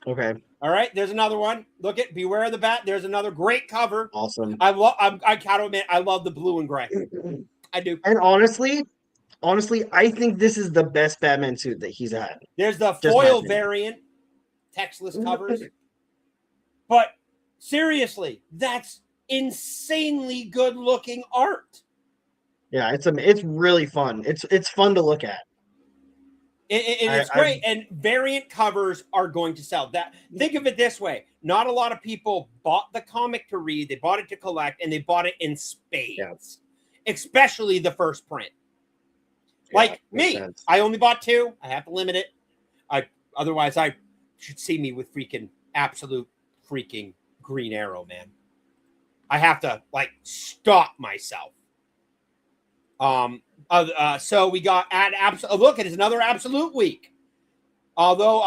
Okay. All right, there's another one. Look at Beware of the Bat. There's another great cover. Awesome. I gotta admit, I love the blue and gray. I do. And honestly, I think this is the best Batman suit that he's had. There's the Just my foil opinion. variant, textless covers. But seriously, that's insanely good looking art. Yeah, it's really fun. It's fun to look at. It's great, and variant covers are going to sell. That think of it this way: not a lot of people bought the comic to read; they bought it to collect, and they bought it in spades, especially the first print. Like me, sense. I only bought 2. I have to limit it. Otherwise, I should see me with absolute freaking Green Arrow, man. I have to stop myself. So we got look, it is another Absolute week. Although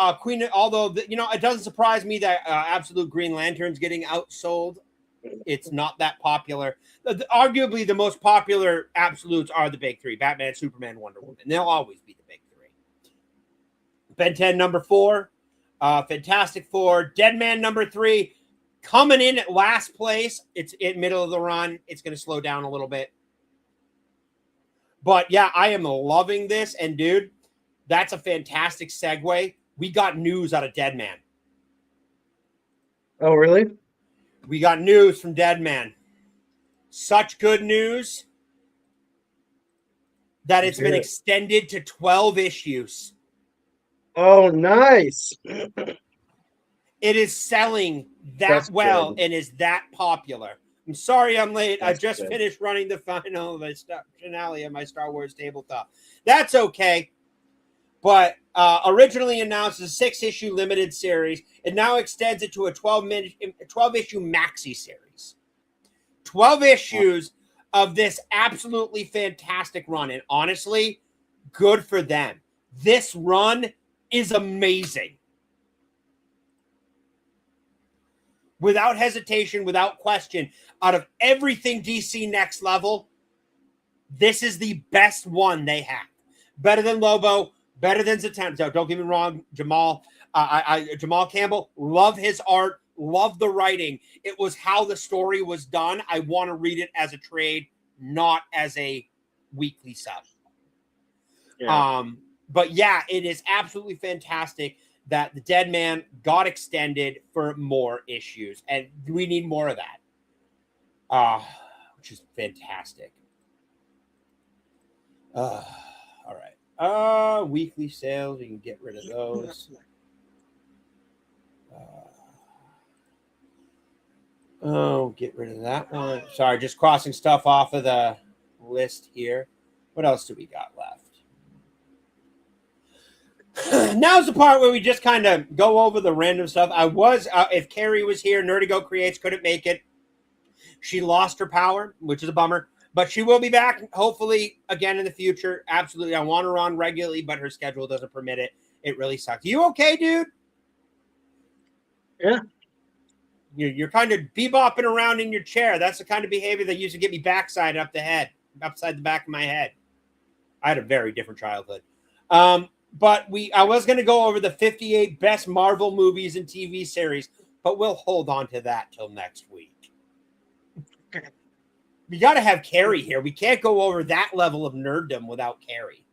it doesn't surprise me that Absolute Green Lantern's getting outsold. It's not that popular. Arguably, the most popular Absolutes are the big 3: Batman, Superman, Wonder Woman. They'll always be the big 3. Ben 10 number 4, Fantastic Four, Deadman number 3, coming in at last place. It's in middle of the run. It's going to slow down a little bit. But yeah, I am loving this. And dude, that's a fantastic segue. We got news out of Deadman. Oh, really? We got news from Deadman. Such good news that it's been extended to 12 issues. Oh, nice. It is selling that That's well good. and is that popular. I'm sorry I'm late. That's I just good. finished running the finale of my Star Wars tabletop. That's okay. But originally announced as a 6-issue limited series, it now extends it to a 12-issue maxi series. 12 issues of this absolutely fantastic run. And honestly, good for them. This run is amazing. Without hesitation, without question, out of everything DC Next Level, this is the best one they have. Better than Lobo, better than Zatanna. Don't get me wrong, Jamal Campbell, love his art, love the writing. It was how the story was done. I want to read it as a trade, not as a weekly sub. Yeah. But yeah, it is absolutely fantastic that the Deadman got extended for more issues, and we need more of that, which is fantastic. All right. Weekly sales, we can get rid of those. Get rid of that one. Sorry, just crossing stuff off of the list here. What else do we got left? Now's the part where we just kind of go over the random stuff. If Carrie was here, Nerdy Go Creates couldn't make it. She lost her power, which is a bummer, but she will be back hopefully again in the future. Absolutely. I want her on regularly, but her schedule doesn't permit it. It really sucks. You okay, dude? Yeah. You're kind of bebopping around in your chair. That's the kind of behavior that used to get me upside the back of my head. I had a very different childhood. But I was going to go over the 58 best Marvel movies and TV series, but we'll hold on to that till next week. We got to have Carrie here. We can't go over that level of nerddom without Carrie.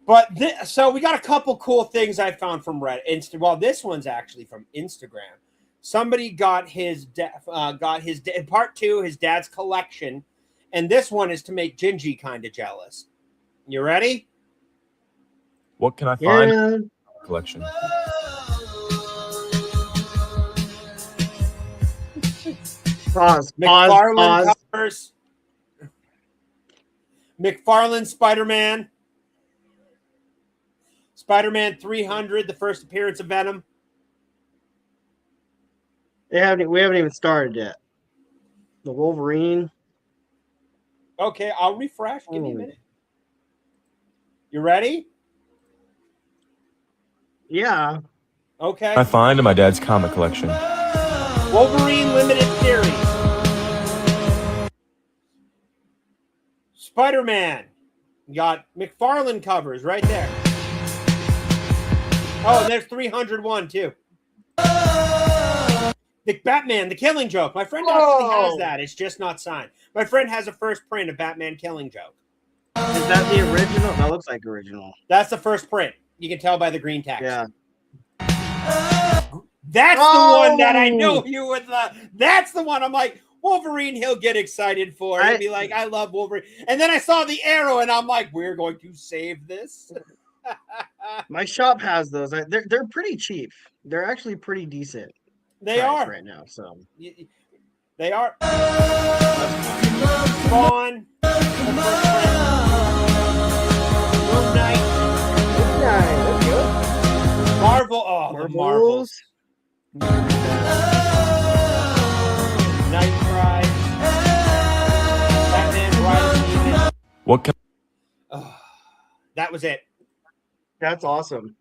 But so we got a couple cool things I found from Reddit. Well, this one's actually from Instagram. Somebody got his part 2, his dad's collection, and this one is to make Gingy kind of jealous. You ready? What can I find? Yeah. Collection. Pause. McFarlane covers. McFarlane Spider-Man. Spider-Man 300, the first appearance of Venom. We haven't even started yet. The Wolverine. Okay, I'll refresh. Give me a minute. You ready? Yeah. Okay. I find in my dad's comic collection. Wolverine Limited Series. Spider-Man. You got McFarlane covers right there. Oh, and there's 301 too. The Batman, The Killing Joke. My friend actually has that. It's just not signed. My friend has a first print of Batman Killing Joke. Is that the original? That looks like original. That's the first print. You can tell by the green text. Yeah. That's the one that I know you would love. That's the one I'm like, Wolverine, he'll get excited for. He'll be like, I love Wolverine. And then I saw the arrow and I'm like, we're going to save this. My shop has those. They're pretty cheap. They're actually pretty decent. They are right now. So they are. Spawn. Moon Knight. Marvel. Oh, the Marvels. Night Ride. Batman Rise. What can That was it. That's awesome.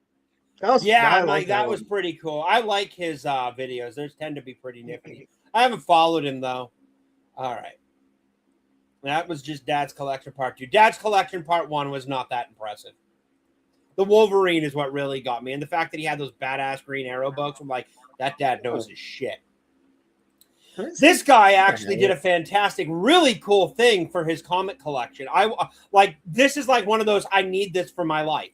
That was, that was pretty cool. I like his videos. Those tend to be pretty nifty. I haven't followed him though. All right. That was just Dad's Collection Part 2. Dad's Collection Part 1 was not that impressive. The Wolverine is what really got me. And the fact that he had those badass Green Arrow books, I'm like, that dad knows his shit. This guy actually did a fantastic, really cool thing for his comic collection. This is like one of those, I need this for my life.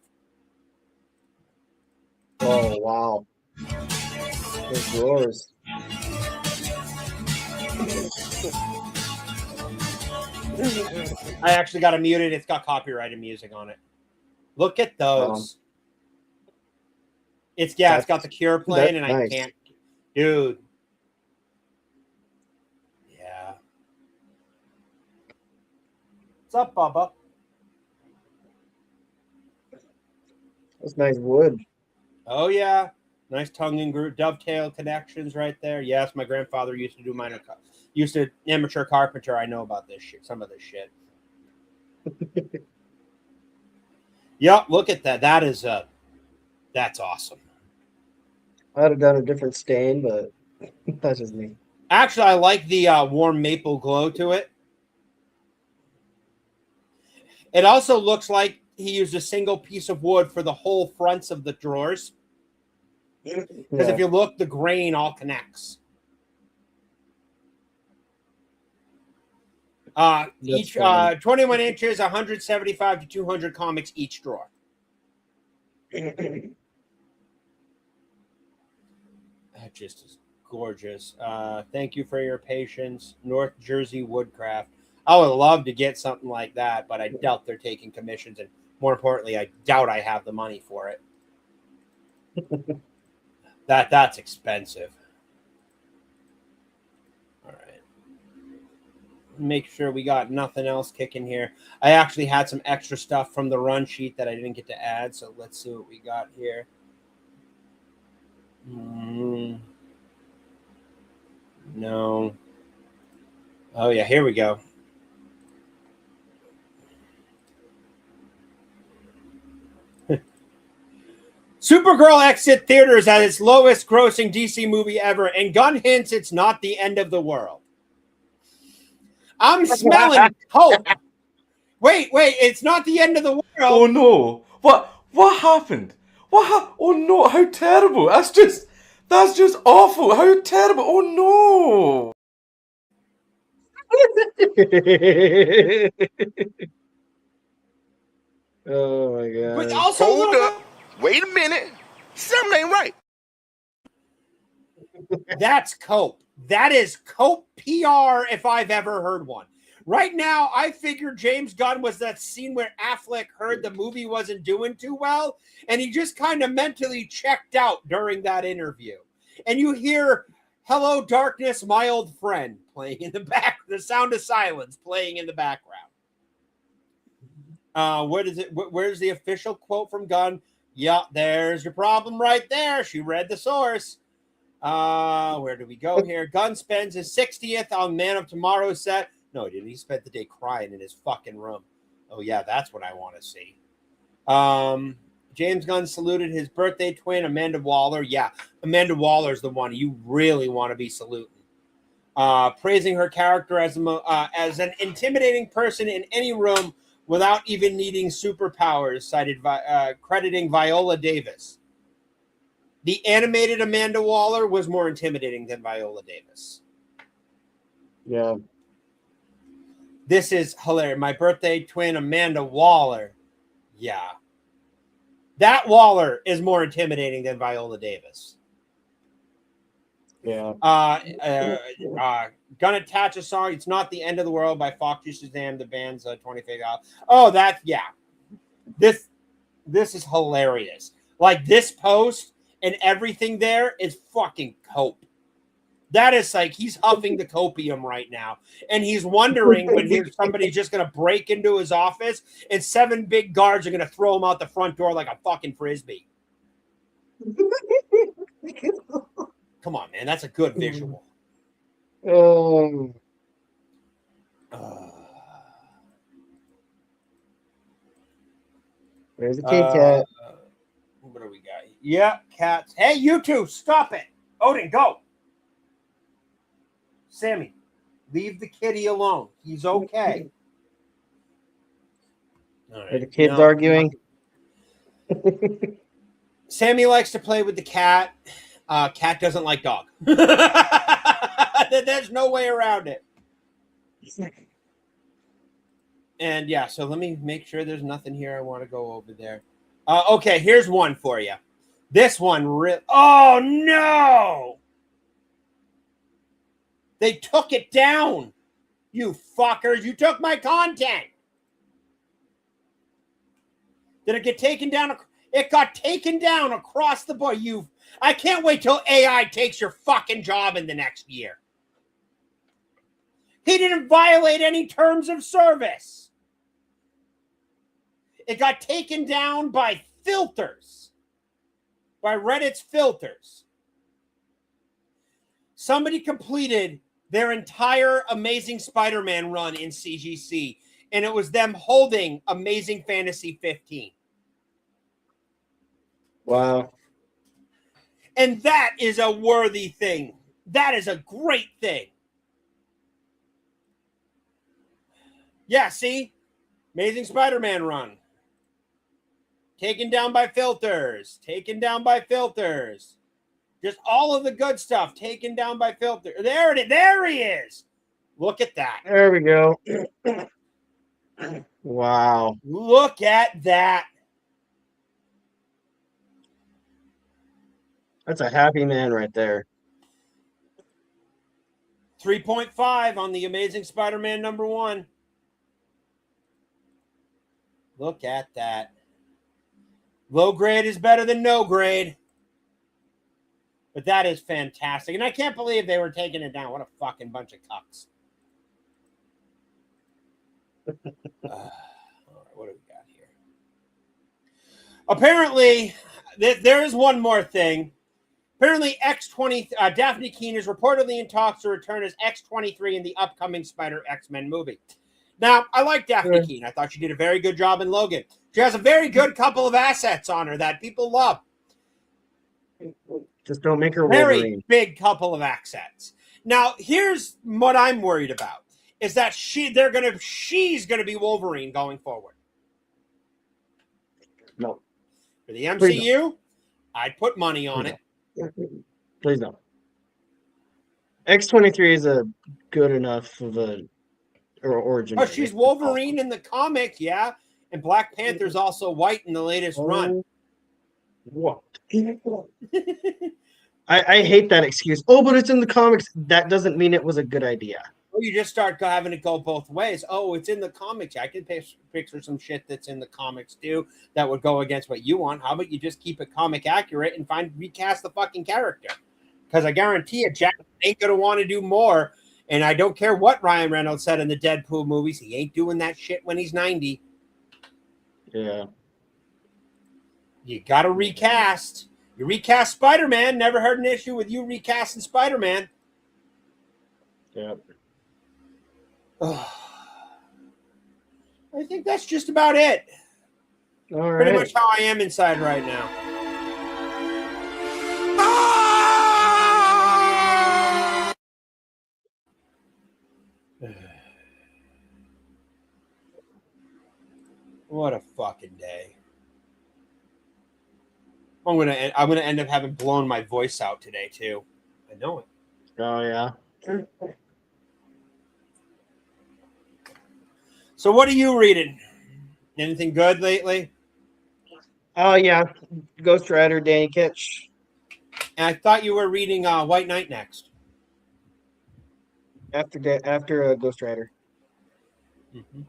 Oh, wow. Those drawers. I actually got it muted. It's got copyrighted music on it. Look at those. It's got the Cure playing, and I can't. Dude. Yeah. What's up, Bubba? That's nice wood. Oh, yeah. Nice tongue and groove, dovetail connections right there. Yes, my grandfather used to do amateur carpenter. I know about this shit, some of this shit. Yep, look at that. That's awesome. I'd have done a different stain, but that's just me. Actually, I like the warm maple glow to it. It also looks like he used a single piece of wood for the whole fronts of the drawers. Because if you look, the grain all connects. Each 21 inches, 175 to 200 comics each drawer. That just is gorgeous. Thank you for your patience. North Jersey Woodcraft. I would love to get something like that, but I doubt they're taking commissions. And more importantly, I doubt I have the money for it. That's expensive. All right. Make sure we got nothing else kicking here. I actually had some extra stuff from the run sheet that I didn't get to add, so let's see what we got here. No. Oh, yeah, here we go. Supergirl exit theaters at its lowest grossing DC movie ever, and Gunn hints it's not the end of the world. I'm smelling hope. Wait, it's not the end of the world. Oh no. What happened? Oh no, how terrible. That's just awful. How terrible. Oh no. Oh my god. But also Hold up. Wait a minute. Something ain't right. That's cope. That is cope PR if I've ever heard one. Right now, I figured James Gunn was that scene where Affleck heard the movie wasn't doing too well, and he just kind of mentally checked out during that interview. And you hear "Hello, Darkness, My Old Friend" playing in the back, the sound of silence playing in the background. Where's the official quote from Gunn? Yeah, there's your problem right there. She read the source. Where do we go here? Gunn spends his 60th on Man of Tomorrow set. No, he didn't. He spent the day crying in his fucking room. Oh, yeah, that's what I want to see. James Gunn saluted his birthday twin, Amanda Waller. Yeah, Amanda Waller's the one you really want to be saluting. Praising her character as an intimidating person in any room without even needing superpowers, crediting Viola Davis. The animated Amanda Waller was more intimidating than Viola Davis. Yeah. This is hilarious. My birthday twin, Amanda Waller. Yeah. That Waller is more intimidating than Viola Davis. Yeah. Gonna attach a song. It's Not the End of the World by Foxy Shazam, the band's 25th album. Oh, that's, yeah. This is hilarious. Like, this post and everything there is fucking cope. That is like, he's huffing the copium right now. And he's wondering when somebody's just going to break into his office and 7 big guards are going to throw him out the front door like a fucking Frisbee. Come on, man. That's a good visual. There's the Kit Kat. What do we got? Yeah, cats. Hey, you two, stop it. Odin, go. Sammy, leave the kitty alone. He's okay. All right. Are the kids arguing? Sammy likes to play with the cat. Cat doesn't like dog. There's no way around it. And yeah, so let me make sure there's nothing here I want to go over there. Okay, here's one for you. This one oh no! They took it down. You fuckers, you took my content. Did it get taken down? It got taken down across the board. I can't wait till AI takes your fucking job in the next year. He didn't violate any terms of service. It got taken down by filters, by Reddit's filters. Somebody completed their entire Amazing Spider-Man run in CGC, and it was them holding Amazing Fantasy 15. Wow. And that is a worthy thing. That is a great thing. Yeah, see? Amazing Spider-Man run. Taken down by filters. Taken down by filters. Just all of the good stuff taken down by filters. There he is. Look at that. There we go. Wow. Look at that. That's a happy man right there. 3.5 on the Amazing Spider-Man #1. Look at that. Low grade is better than no grade. But that is fantastic. And I can't believe they were taking it down. What a fucking bunch of cucks. All right, what do we got here? Apparently, there is one more thing. Apparently, Daphne Keene is reportedly in talks to return as X-23 in the upcoming Spider-X-Men movie. Now, I like Daphne Keene. I thought she did a very good job in Logan. She has a very good couple of assets on her that people love. Just don't make her Very Wolverine. big couple of accents. Now, here's what I'm worried about is that she's gonna be Wolverine going forward. No. For the MCU, I'd put money on it. Please don't. X-23 is a good enough of a origin. Oh, she's Wolverine in the comic, yeah. And Black Panther's also white in the latest run. What? I hate that excuse. Oh, but it's in the comics. That doesn't mean it was a good idea. Well, you just start having it go both ways. Oh, it's in the comics. I can picture some shit that's in the comics too that would go against what you want. How about you just keep it comic accurate and recast the fucking character? Because I guarantee you, Jack ain't gonna want to do more. And I don't care what Ryan Reynolds said in the Deadpool movies. He ain't doing that shit when he's 90. Yeah. You got to recast. You recast Spider-Man. Never heard an issue with you recasting Spider-Man. Yep. I think that's just about it. All right. Pretty much how I am inside right now. What a fucking day. I'm gonna end up having blown my voice out today too. I know it. Oh yeah. So what are you reading? Anything good lately? Oh yeah. Ghost Rider, Danny Kitch. And I thought you were reading White Knight next. After Ghost Rider. Mm-hmm.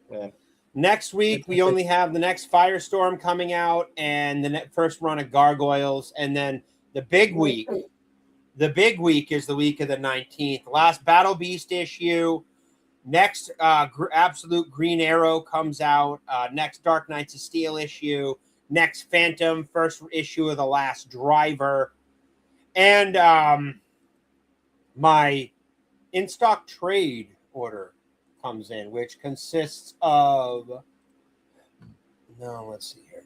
Yeah. Next week, we only have the next Firestorm coming out and the first run of Gargoyles. And then the big week is the week of the 19th. Last Battle Beast issue. Next Absolute Green Arrow comes out. Next Dark Knights of Steel issue. Next Phantom, first issue of The Last Driver. And my in-stock trade order comes in, which consists of let's see here.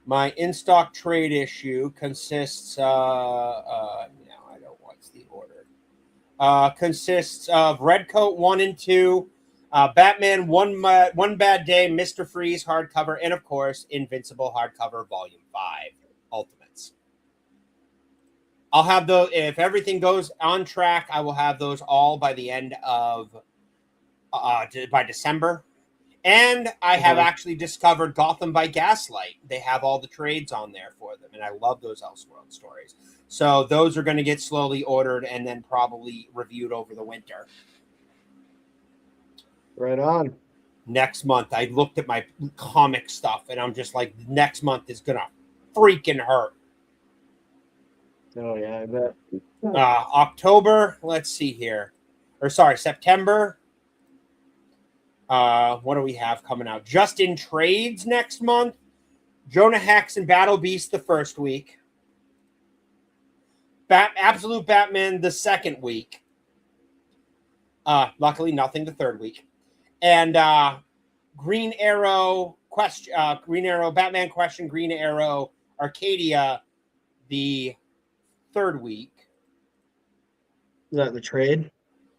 My in-stock trade issue consists I don't what's the order. Consists of Redcoat 1 and 2, Batman One Bad Day, Mr. Freeze hardcover, and of course Invincible hardcover Volume 5 Ultimates. I'll have those if everything goes on track. I will have those all by the end of by December. And I have actually discovered Gotham by Gaslight. They have all the trades on there for them, and I love those Elseworld stories. So those are going to get slowly ordered and then probably reviewed over the winter. Right on. Next month, I looked at my comic stuff, and I'm just like, next month is going to freaking hurt. Oh, yeah, I bet. October, let's see here. September. What do we have coming out? Just in trades next month. Jonah Hex and Battle Beast the first week. Absolute Batman the second week. Luckily, nothing the third week. And Green Arrow, Batman Question, Green Arrow, Arcadia the third week. Is that the trade?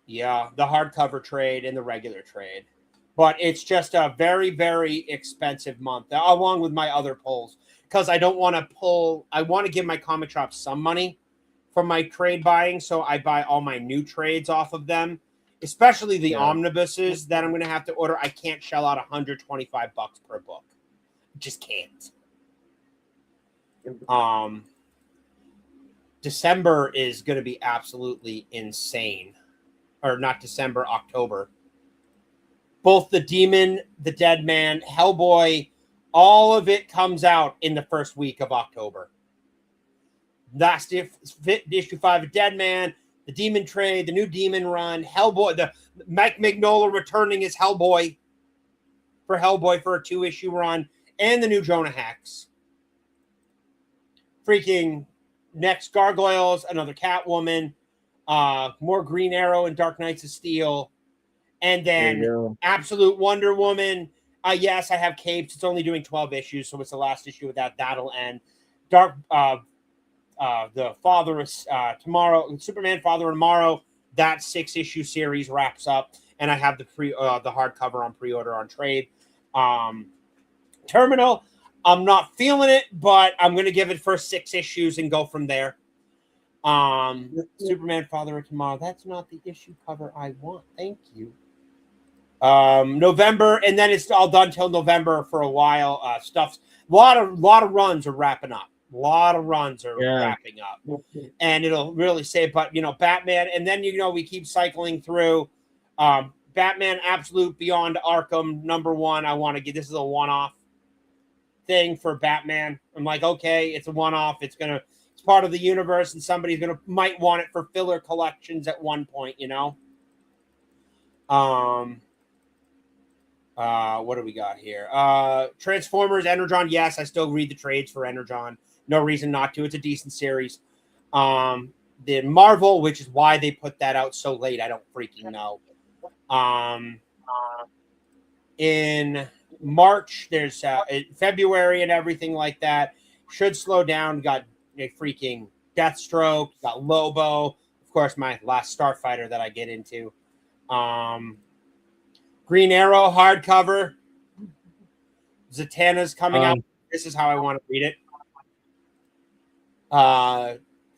Yeah, the hardcover trade and the regular trade. But it's just a very, very expensive month, along with my other pulls. Because I don't want to pull... I want to give my comic shop some money from my trade buying, so I buy all my new trades off of them. Especially the omnibuses that I'm going to have to order. I can't shell out $125 per book. Just can't. December is going to be absolutely insane. Or not December, October. Both the Demon, the Dead Man, Hellboy, all of it comes out in the first week of October. Last issue 5 of Dead Man, the Demon trade, the new Demon run, Hellboy, the Mike Mignola returning as Hellboy for a 2-issue run, and the new Jonah Hex. Freaking next Gargoyles, another Catwoman, more Green Arrow and Dark Knights of Steel, and then Absolute Wonder Woman, Yes, I have Capes. It's only doing 12 issues, so it's the last issue of that. That'll end. Dark, the Father of Tomorrow, Superman Father of Tomorrow. That 6-issue series wraps up, and I have the hardcover on pre-order on trade. Terminal, I'm not feeling it, but I'm gonna give it first 6 issues and go from there. Superman Father of Tomorrow. That's not the issue cover I want. Thank you. November, and then it's all done till November for a while. Stuff's a lot of runs are wrapping up. A lot of runs are wrapping up, and it'll really say. But Batman, and then we keep cycling through. Batman Absolute Beyond Arkham #1. I want to get this is a one-off thing for Batman. I'm like, okay, it's a one-off. It's part of the universe, and somebody's might want it for filler collections at one point. What do we got here? Transformers, Energon. Yes, I still read the trades for Energon. No reason not to. It's a decent series. The Marvel, which is why they put that out so late, I don't freaking know. In March, there's February and everything like that. Should slow down. Got a freaking Deathstroke. Got Lobo. Of course, my last Starfighter that I get into. Green Arrow hardcover. Zatanna's coming out. This is how I want to read it.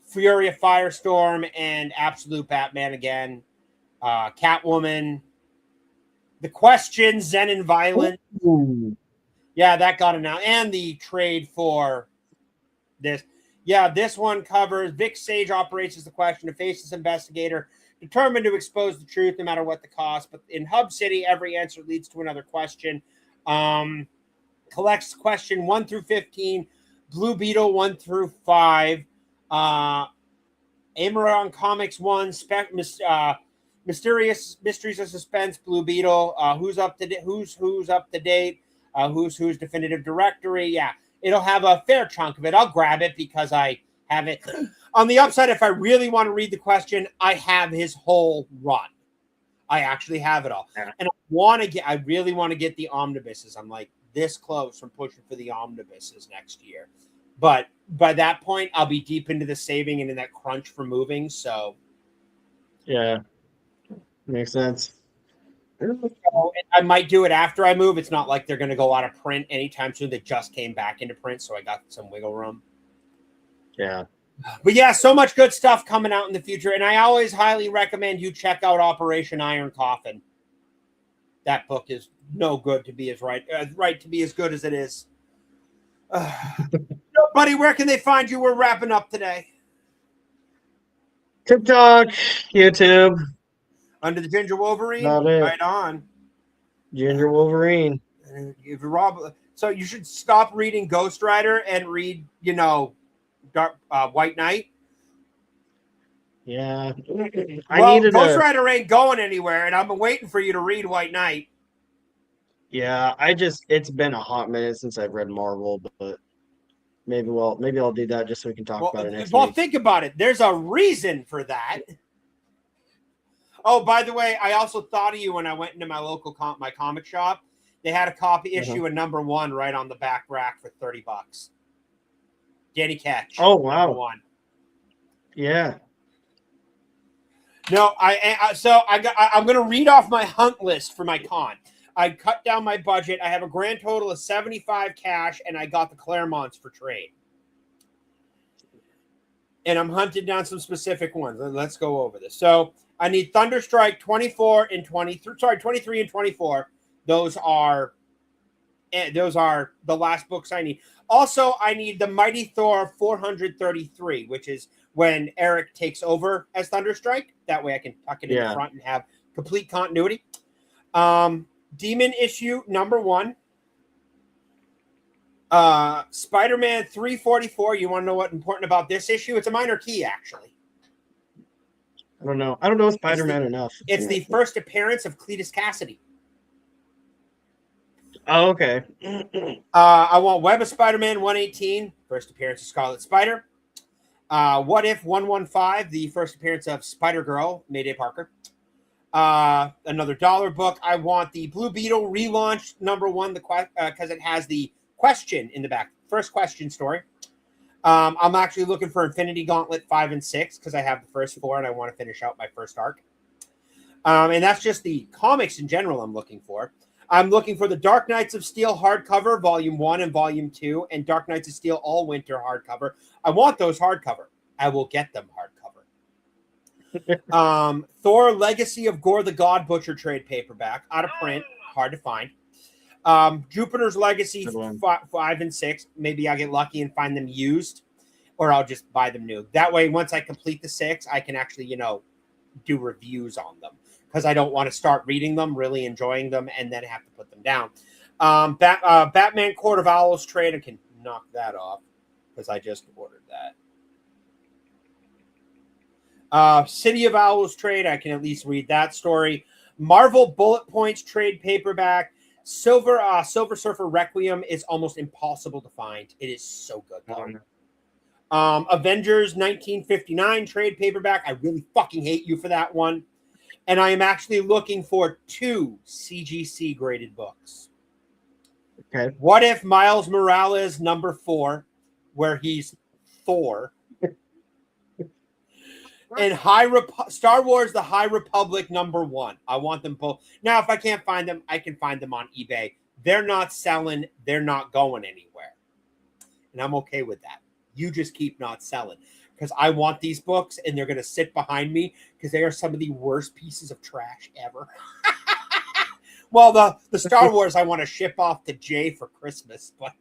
Fury of Firestorm and Absolute Batman again. Catwoman. The Question, Zen and Violent. Ooh. Yeah, that got announced. And the trade for this. Yeah, this one covers Vic Sage operates as the Question, a faceless investigator determined to expose the truth no matter what the cost. But in Hub City, every answer leads to another question. Collects question 1 through 15, Blue Beetle 1 through 5, Amaron Comics 1, Mysterious Mysteries of Suspense, Blue Beetle, who's up to date, who's definitive directory. Yeah, it'll have a fair chunk of it. I'll grab it because I have it. On the upside, if I really want to read the Question, I have his whole run. I actually have it all, and I really want to get the omnibuses. I'm like this close from pushing for the omnibuses next year, but by that point, I'll be deep into the saving and in that crunch for moving. So, yeah, makes sense. I might do it after I move. It's not like they're going to go out of print anytime soon. They just came back into print, so I got some wiggle room. Yeah. But yeah, so much good stuff coming out in the future. And I always highly recommend you check out Operation Iron Coffin. That book is no good to be as right to be as good as it is. Buddy, where can they find you? We're wrapping up today. TikTok, YouTube. Under the Ginger Wolverine? Not it. Right on. Ginger Wolverine. If you're so you should stop reading Ghost Rider and read, White Knight. Yeah. Ghost Rider ain't going anywhere, and I've been waiting for you to read White Knight. Yeah, it's been a hot minute since I've read Marvel, but maybe I'll do that just so we can talk about it next week. Think about it. There's a reason for that. Oh, by the way, I also thought of you when I went into my local my comic shop. They had a copy issue of #1 right on the back rack for $30. Danny Ketch. Oh wow! #1. Yeah. No, I'm going to read off my hunt list for my con. I cut down my budget. I have a grand total of 75 cash, and I got the Claremonts for trade. And I'm hunting down some specific ones. Let's go over this. So I need Thunderstrike 24 and 23. Sorry, 23 and 24. Those are the last books I need. Also, I need the Mighty Thor 433, which is when Eric takes over as Thunderstrike. That way I can tuck it in the front and have complete continuity. Demon issue #1. Spider-Man 344. You want to know what's important about this issue? It's a minor key, actually. I don't know Spider-Man enough. It's the first appearance of Cletus Cassidy. Oh, okay. I want Web of Spider-Man 118, first appearance of Scarlet Spider. What If 115, the first appearance of Spider-Girl, Mayday Parker. Another dollar book. I want the Blue Beetle relaunch #1, because it has the question in the back. First question story. I'm actually looking for Infinity Gauntlet 5 and 6 because I have the first 4 and I want to finish out my first arc. And that's just the comics in general I'm looking for. I'm looking for the Dark Knights of Steel hardcover, Volume 1 and Volume 2, and Dark Knights of Steel All Winter hardcover. I want those hardcover. I will get them hardcover. Thor Legacy of Gore the God Butcher trade paperback, out of print, hard to find. Jupiter's Legacy 5 and 6. Maybe I'll get lucky and find them used, or I'll just buy them new. That way, once I complete the 6, I can actually, do reviews on them, because I don't want to start reading them, really enjoying them, and then have to put them down. Batman Court of Owls trade, I can knock that off because I just ordered that. City of Owls trade, I can at least read that story. Marvel Bullet Points trade paperback. Silver Surfer Requiem is almost impossible to find. It is so good, though. Avengers 1959 trade paperback. I really fucking hate you for that one. And I am actually looking for 2 CGC graded books. Okay. What If Miles Morales #4, where he's Thor, and Star Wars The High Republic #1. I want them both. Now, if I can't find them, I can find them on eBay. They're not selling. They're not going anywhere. And I'm okay with that. You just keep not selling, because I want these books and they're going to sit behind me because they are some of the worst pieces of trash ever. Well, the Star Wars I want to ship off to Jay for Christmas, but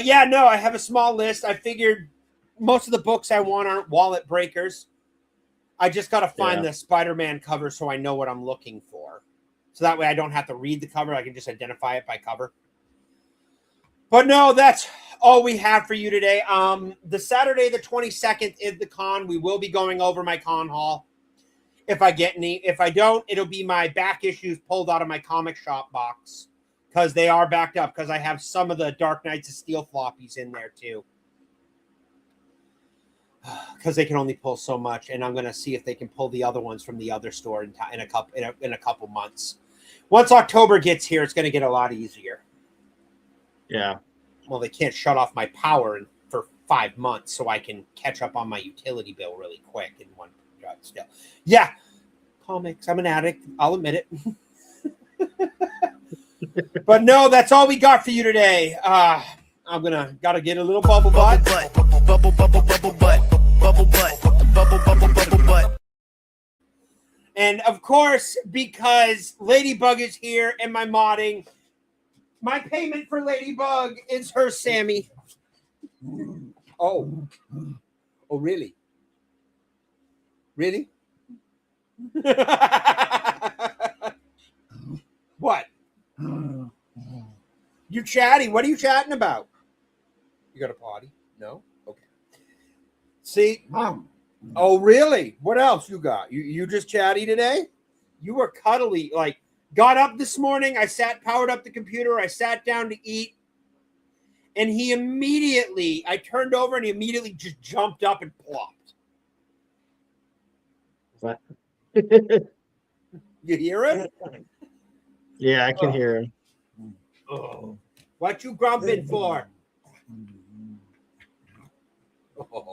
yeah, no, I have a small list. I figured most of the books I want aren't wallet breakers. I just got to find the Spider-Man cover so I know what I'm looking for. So that way I don't have to read the cover. I can just identify it by cover. But no, that's all we have for you today. The Saturday the 22nd is the con. We will be going over my con haul if I get any. If I don't, it'll be my back issues pulled out of my comic shop box, because they are backed up, because I have some of the Dark Knights of Steel floppies in there too. Because they can only pull so much, and I'm going to see if they can pull the other ones from the other store in a couple months. Once October gets here, it's going to get a lot easier. Yeah. Well, they can't shut off my power for 5 months, so I can catch up on my utility bill really quick in one shot still. Yeah, comics. I'm an addict. I'll admit it. But no, that's all we got for you today. Gotta get a little bubble butt. Bubble butt. And of course, because Ladybug is here and my modding, my payment for Ladybug is her Sammy. Oh, really? Really? What? You chatty? What are you chatting about? You got a potty? No? Okay. See? Oh, really? What else you got? You just chatty today? You were cuddly. Like, got up this morning. I powered up the computer. I sat down to eat. And I turned over and he immediately just jumped up and plopped. What? You hear it? Yeah, I can hear him. Oh. What you grumping for?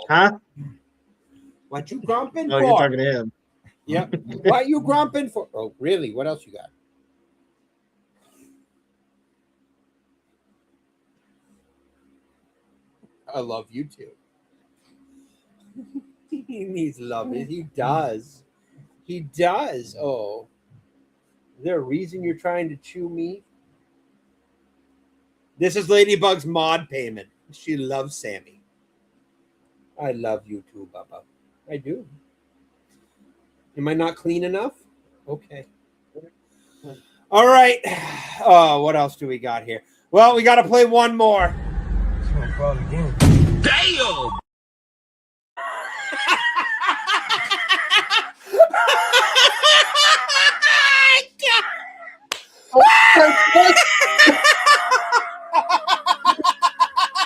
Huh? What you grumping Oh, for? you're talking to him. Yep. What you grumping for? Oh, really? What else you got? I love you too. He needs love. He does. He does. Oh. Is there a reason you're trying to chew me? This is Ladybug's mod payment. She loves Sammy. I love you too, Bubba. I do. Am I not clean enough? Okay. All right. Oh, what else do we got here? Well, we got to play one more. Damn!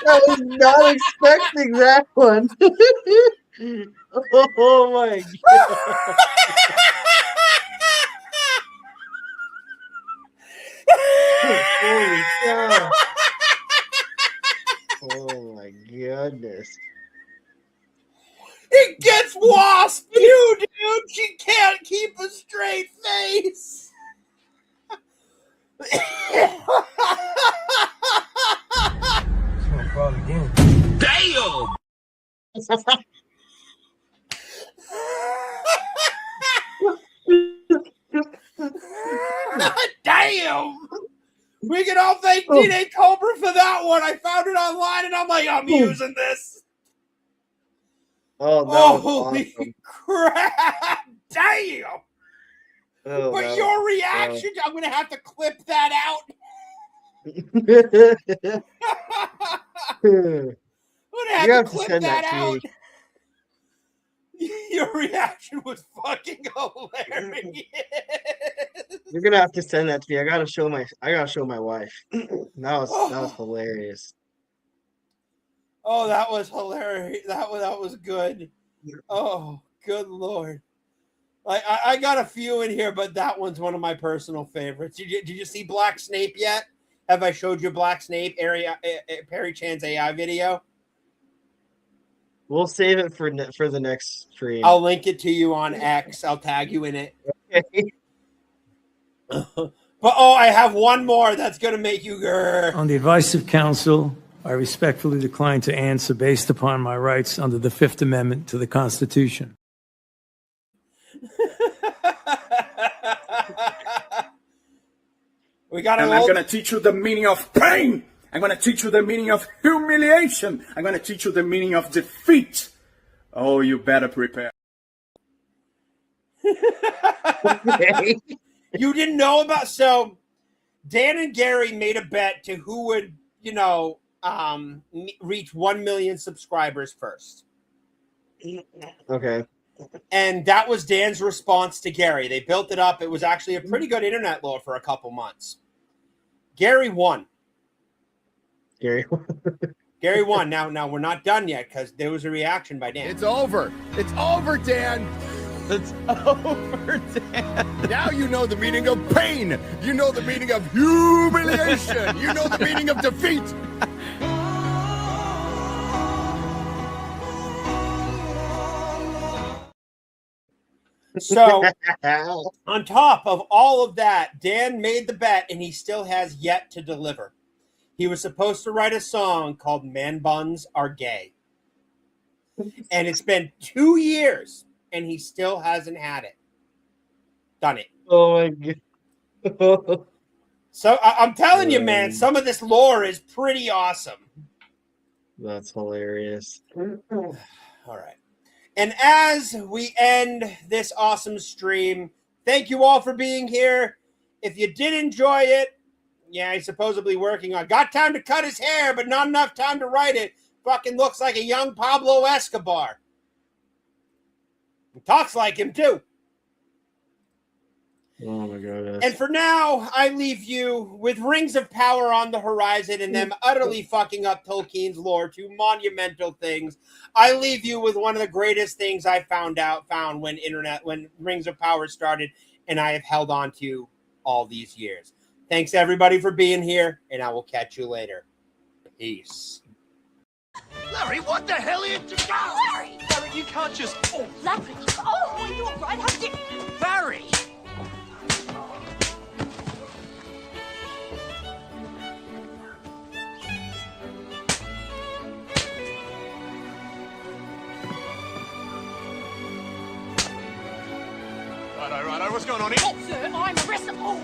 I was not expecting that one. Oh my god. Holy cow. Oh my goodness. It gets wasp too, dude. She can't keep a straight face. Damn! Damn! We can all thank D-Day Cobra for that one. I found it online and I'm like, I'm using this. Oh, that was holy awesome. crap! Damn! Oh, But that your was- reaction, I'm gonna have to clip that out. I'm gonna have You to have to clip send that that to out. me. Your reaction was fucking hilarious. You're gonna have to send that to me. I gotta show my wife. that was hilarious. Oh, that was hilarious. That was good. Oh, good lord. I got a few in here, but that one's one of my personal favorites. Did you see Black Snape yet? Have I showed you Black Snape, Perry Chan's AI video? We'll save it for the next stream. I'll link it to you on X. I'll tag you in it. But I have one more that's gonna make you grrr. On the advice of counsel, I respectfully decline to answer based upon my rights under the Fifth Amendment to the Constitution. We got And I'm going to teach you the meaning of pain. I'm going to teach you the meaning of humiliation. I'm going to teach you the meaning of defeat. Oh, you better prepare. You didn't know about, so Dan and Gary made a bet to who would, reach 1 million subscribers first. Okay. And that was Dan's response to Gary. They built it up. It was actually a pretty good internet load for a couple months. Gary won. Gary won. Now we're not done yet because there was a reaction by Dan. It's over. It's over, Dan. It's over, Dan. Now you know the meaning of pain. You know the meaning of humiliation. You know the meaning of defeat. So, on top of all of that, Dan made the bet and he still has yet to deliver. He was supposed to write a song called Man Buns Are Gay. And it's been 2 years and he still hasn't had it. Done it. Oh my god. So, I'm telling you, man, some of this lore is pretty awesome. That's hilarious. All right. And as we end this awesome stream, thank you all for being here. If you did enjoy it, yeah, he's supposedly working on. Got time to cut his hair, but not enough time to write it. Fucking looks like a young Pablo Escobar. He talks like him, too. Oh my goodness. And for now, I leave you with Rings of Power on the horizon and them utterly fucking up Tolkien's lore to monumental things. I leave you with one of the greatest things I found when Rings of Power started, and I have held on to all these years. Thanks everybody for being here, and I will catch you later. Peace. Larry, what the hell are you doing? Larry! Larry, you can't just... Oh, Larry! Oh, are you all right? How did... Barry! Righto, what's going on here? Oh, sir, I'm arrested. Oh.